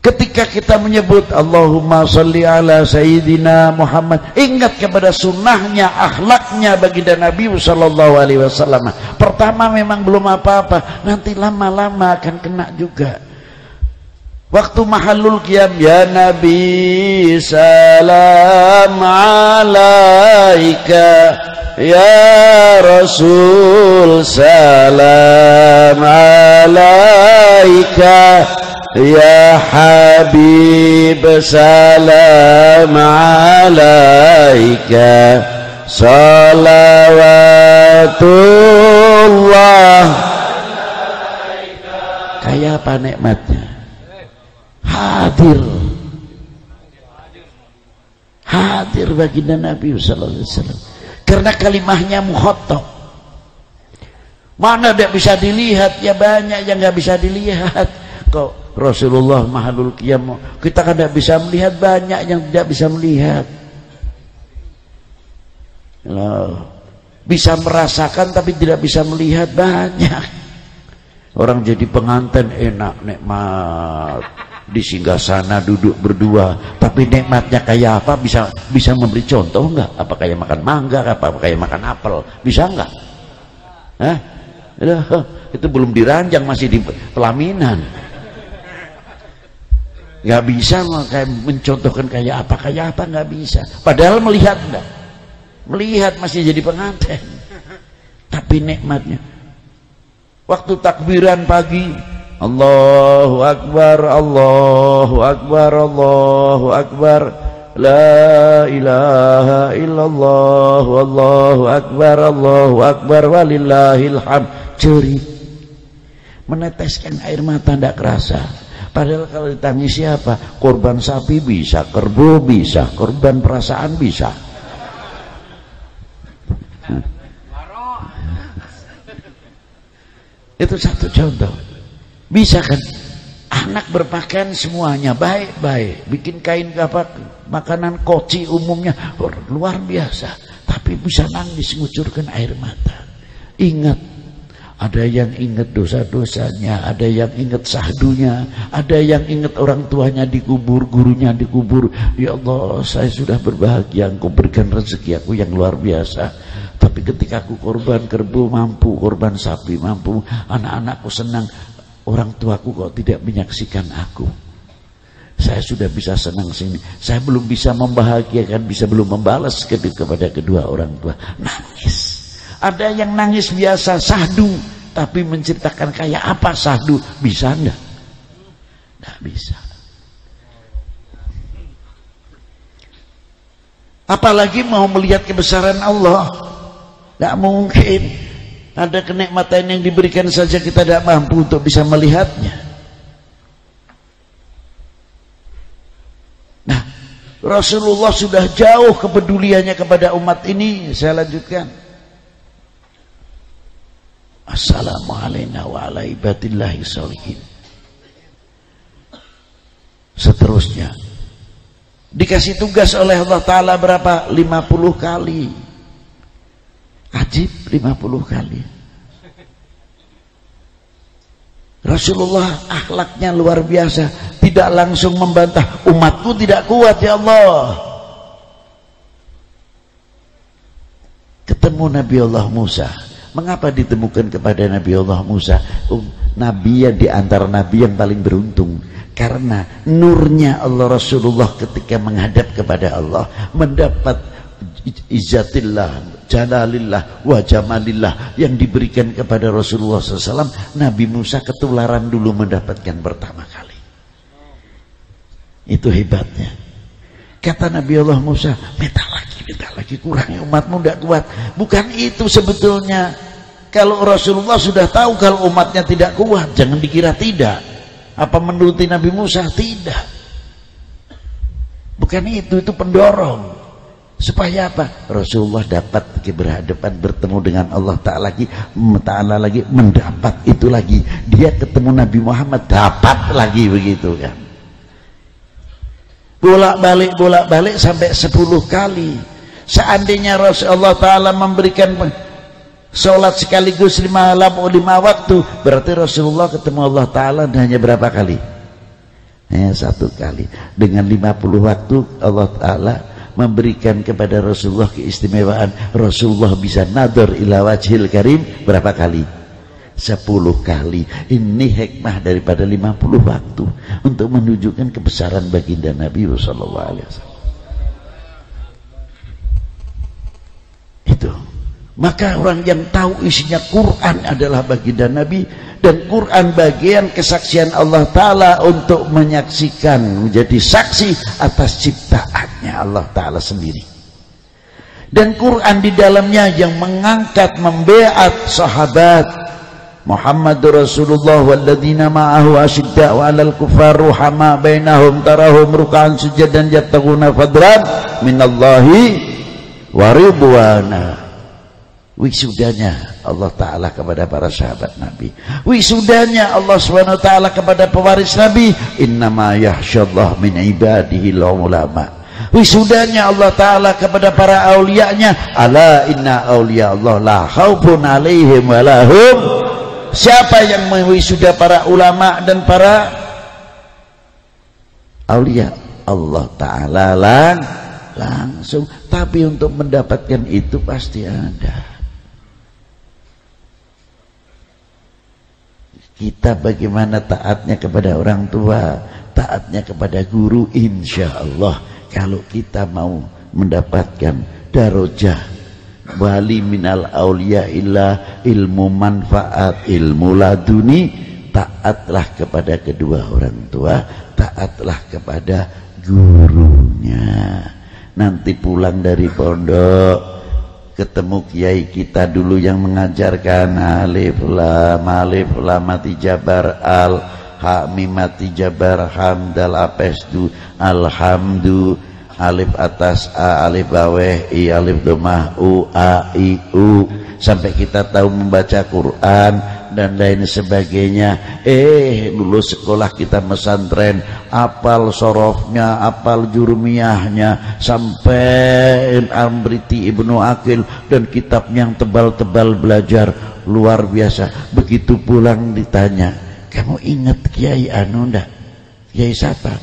Ketika kita menyebut Allahumma sholli ala Sayyidina Muhammad, ingat kepada sunnahnya, akhlaknya baginda Nabi sallallahu alaihi wasallam. Pertama memang belum apa-apa, nanti lama-lama akan kena juga. Waktu mahallul qiyam, ya Nabi salam alaika, ya Rasul salam alaika, ya Habib salam alaika, salawatullah. Kayak apa nikmatnya? Hadir baginda Nabi sallallahu alaihi wasallam. Karena kalimahnya mukhatab. Mana tidak bisa dilihat? Ya banyak yang nggak bisa dilihat. Kok Rasulullah mahallul qiyam, kita kan tidak bisa melihat, banyak yang tidak bisa melihat. Loh, bisa merasakan tapi tidak bisa melihat, banyak. Orang jadi pengantin enak, nikmat, di singgasana duduk berdua, tapi nikmatnya kayak apa? Bisa memberi contoh enggak? Apa kayak makan mangga? Apa kayak makan apel? Bisa enggak? Itu belum diranjang, masih di pelaminan. Nggak bisa kayak mencontohkan kayak apa nggak bisa. Padahal melihat enggak, melihat masih jadi pengantin. Tapi nikmatnya waktu takbiran pagi, Allahu Akbar, Allahu Akbar, Allahu Akbar, la ilaha illallah, Allahu Akbar, Allahu Akbar, walillahil hamd. Jerih, meneteskan air mata tidak kerasa. Padahal kalau ditangis siapa? Korban sapi bisa, kerbau bisa, korban perasaan bisa. Itu satu contoh. Bisa kan? Anak berpakaian semuanya baik-baik, bikin kain kapak, makanan koci umumnya luar biasa, tapi bisa nangis, ngucurkan air mata. Ingat, ada yang ingat dosa-dosanya, ada yang ingat sahdunya, ada yang ingat orang tuanya dikubur, gurunya dikubur. Ya Allah, saya sudah berbahagia, Engkau berikan rezeki aku yang luar biasa. Tapi ketika aku korban kerbau mampu, korban sapi mampu, anak-anakku senang, orang tuaku kok tidak menyaksikan aku. Saya sudah bisa senang sini, saya belum bisa membahagiakan, belum membalas kepada kedua orang tua. Nangis. Ada yang nangis biasa, sahdu, tapi menceritakan kayak apa sahdu, bisa enggak? Enggak bisa. Apalagi mau melihat kebesaran Allah, enggak mungkin. Ada kenikmatan yang diberikan saja kita tidak mampu untuk bisa melihatnya. Nah, Rasulullah sudah jauh kepeduliannya kepada umat ini. Saya lanjutkan. Assalamualaikum wa ala ibadillahi sholihin. seterusnya. Dikasih tugas oleh Allah Ta'ala berapa? 50 kali. Ajib, 50 kali. Rasulullah akhlaknya luar biasa, tidak langsung membantah, umatku tidak kuat ya Allah. Ketemu Nabi Allah Musa. Mengapa ditemukan kepada Nabi Allah Musa? Nabi yang diantara Nabi yang paling beruntung, karena nurnya Allah Rasulullah ketika menghadap kepada Allah mendapat izzatillah, jalalillah, wa jamalillah yang diberikan kepada Rasulullah SAW. Nabi Musa ketularan dulu mendapatkan pertama kali. Itu hebatnya. Kata Nabi Allah Musa, minta lagi, kurangnya umatmu tidak kuat. Bukan itu sebetulnya. Kalau Rasulullah sudah tahu kalau umatnya tidak kuat, jangan dikira tidak. Apa menuruti Nabi Musa? Tidak. Bukan itu pendorong. Supaya apa? Rasulullah dapat berhadapan, bertemu dengan Allah Ta'ala lagi, mendapat itu lagi. Dia ketemu Nabi Muhammad, dapat lagi, begitu kan. Bolak-balik sampai 10 kali. Seandainya Rasulullah Ta'ala memberikan sholat sekaligus 5 waktu, berarti Rasulullah ketemu Allah Ta'ala hanya berapa kali? Hanya 1 kali. Dengan 50 waktu Allah Ta'ala memberikan kepada Rasulullah keistimewaan. Rasulullah bisa nador ila wajhil karim berapa kali? 10 kali. Ini hikmah daripada 50 waktu untuk menunjukkan kebesaran baginda Nabi sallallahu alaihi wasallam. Itu. Maka orang yang tahu isinya Quran adalah baginda Nabi, dan Quran bagian kesaksian Allah Ta'ala untuk menyaksikan, menjadi saksi atas ciptaannya Allah Ta'ala sendiri. Dan Quran di dalamnya yang mengangkat, membeat sahabat Muhammadur Rasulullah walladzina ma'ahu asyidda'u 'alal kuffar ruhama bainahum tarahum ruk'an sujadan yattaquna fadlan minallahi wa ridwana. Wisudanya Allah Ta'ala kepada para sahabat Nabi, wisudanya Allah SWT kepada pewaris Nabi, innama yahsyallah min ibadihi ulama. Wisudanya Allah Ta'ala kepada para aulianya, ala inna aulia Allah la khaufun alaihim walahum. Siapa yang mewisuda para ulama dan para aulia? Allah Ta'ala langsung. Tapi untuk mendapatkan itu pasti ada. Kita bagaimana taatnya kepada orang tua, taatnya kepada guru, insya Allah kalau kita mau mendapatkan darajah wali minal aulia illa ilmu manfaat, ilmu laduni, taatlah kepada kedua orang tua, taatlah kepada gurunya. Nanti pulang dari pondok ketemu kiai kita dulu yang mengajarkan alif lam mati jabar al ha mim mati jabar hamdal apesdu alhamdu alif atas a alif bawah i alif domah u a i u sampai kita tahu membaca Quran dan lain sebagainya. Lulus sekolah kita pesantren, apal sorofnya, apal jurumiyahnya, sampai Amriti Ibnu Aqil dan kitab yang tebal-tebal belajar luar biasa. Begitu pulang ditanya, kamu ingat Kiai anu ndak? Kiai siapa?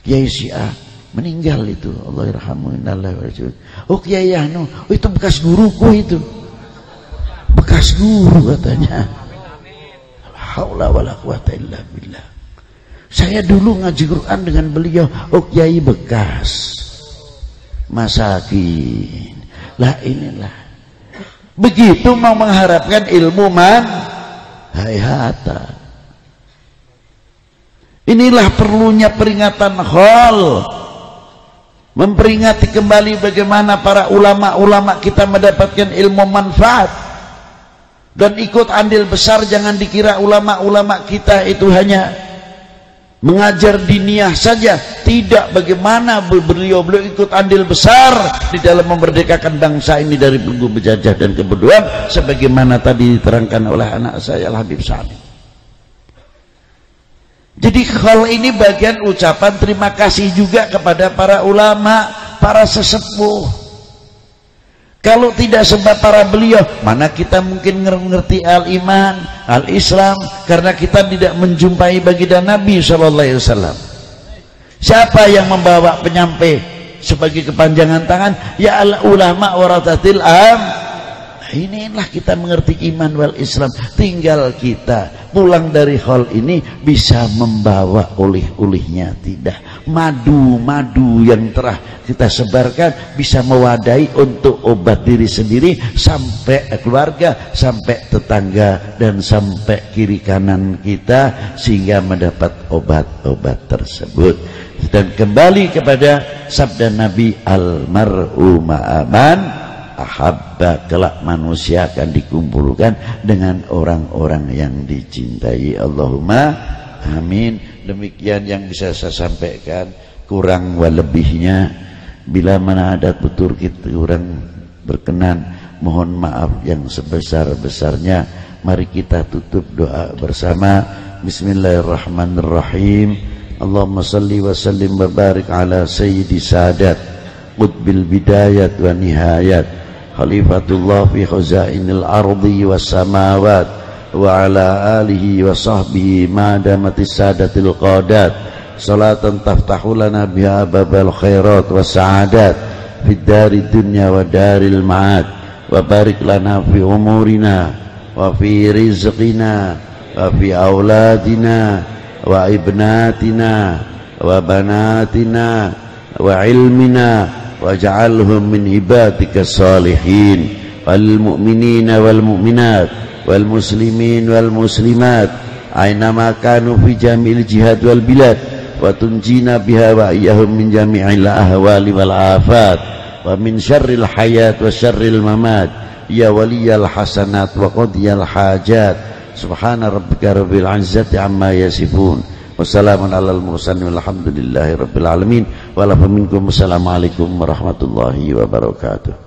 Kiai si A, meninggal itu, Allah yarhamu innallahi wa rasul. Oh Kiai anu, oh, itu bekas guruku itu. Bekas guru katanya. Haula wala quwata illa billah. Saya dulu ngaji Quran dengan beliau. Oh Kiai bekas masakin. Lah inilah. Begitu mau mengharapkan ilmu hayata. Inilah perlunya peringatan khol, memperingati kembali bagaimana para ulama-ulama kita mendapatkan ilmu manfaat. Dan ikut andil besar. Jangan dikira ulama-ulama kita itu hanya mengajar diniyah saja. Tidak, bagaimana beliau ikut andil besar di dalam memerdekakan bangsa ini dari belenggu penjajah dan kebodohan, sebagaimana tadi diterangkan oleh anak saya Al Habib Salim. Jadi khol ini bagian ucapan terima kasih juga kepada para ulama, para sesepuh. Kalau tidak sebab para beliau, mana kita mungkin mengerti al-iman, al-islam, karena kita tidak menjumpai baginda Nabi SAW. Siapa yang membawa penyampai sebagai kepanjangan tangan? Ya al-ulama warathatil am. Inilah kita mengerti iman wal Islam. Tinggal kita pulang dari hall ini bisa membawa oleh-olehnya, tidak madu yang telah kita sebarkan bisa mewadahi untuk obat diri sendiri sampai keluarga, sampai tetangga, dan sampai kiri kanan kita, sehingga mendapat obat-obat tersebut. Dan kembali kepada sabda Nabi, al-mar'u ma'aman ahabba, kelak manusia akan dikumpulkan dengan orang-orang yang dicintai. Allahumma amin. Demikian yang bisa saya sampaikan, kurang lebihnya bila mana ada tutur kita kurang berkenan, mohon maaf yang sebesar-besarnya. Mari kita tutup doa bersama. Bismillahirrahmanirrahim. Allahumma salli wa sallim wa barik ala sayyidi sadat qutbil bidayat wa nihayat Khalifatullah fi khazainil ardi was samawat wa ala alihi wa sahbihi ma damatis sadatil qadat salatan taftahu lana biha babal khairat was sa'adat fid darid dunya wa daril ma'ad wa barik lana fi umurina wa fi rizqina wa fi auladina wa ibnatina wa banatina wa ilmina waj'alhum min ibadika salihin wal mu'minina wal mu'minat wal muslimin wal muslimat aynama kanu fi jamil jihad wal bilad wa tunjina biha wa iyyahum min jami'il ahwali wal afat wa min syarril hayat wa syarril mamat ya waliyal hasanat wa qadiyal hajat subhana rabbika rabbil izzati amma yasifun. Wassalamun alal mursalin walhamdulillahi rabbil alamin. Walakum minkum. Assalamualaikum warahmatullahi wabarakatuh.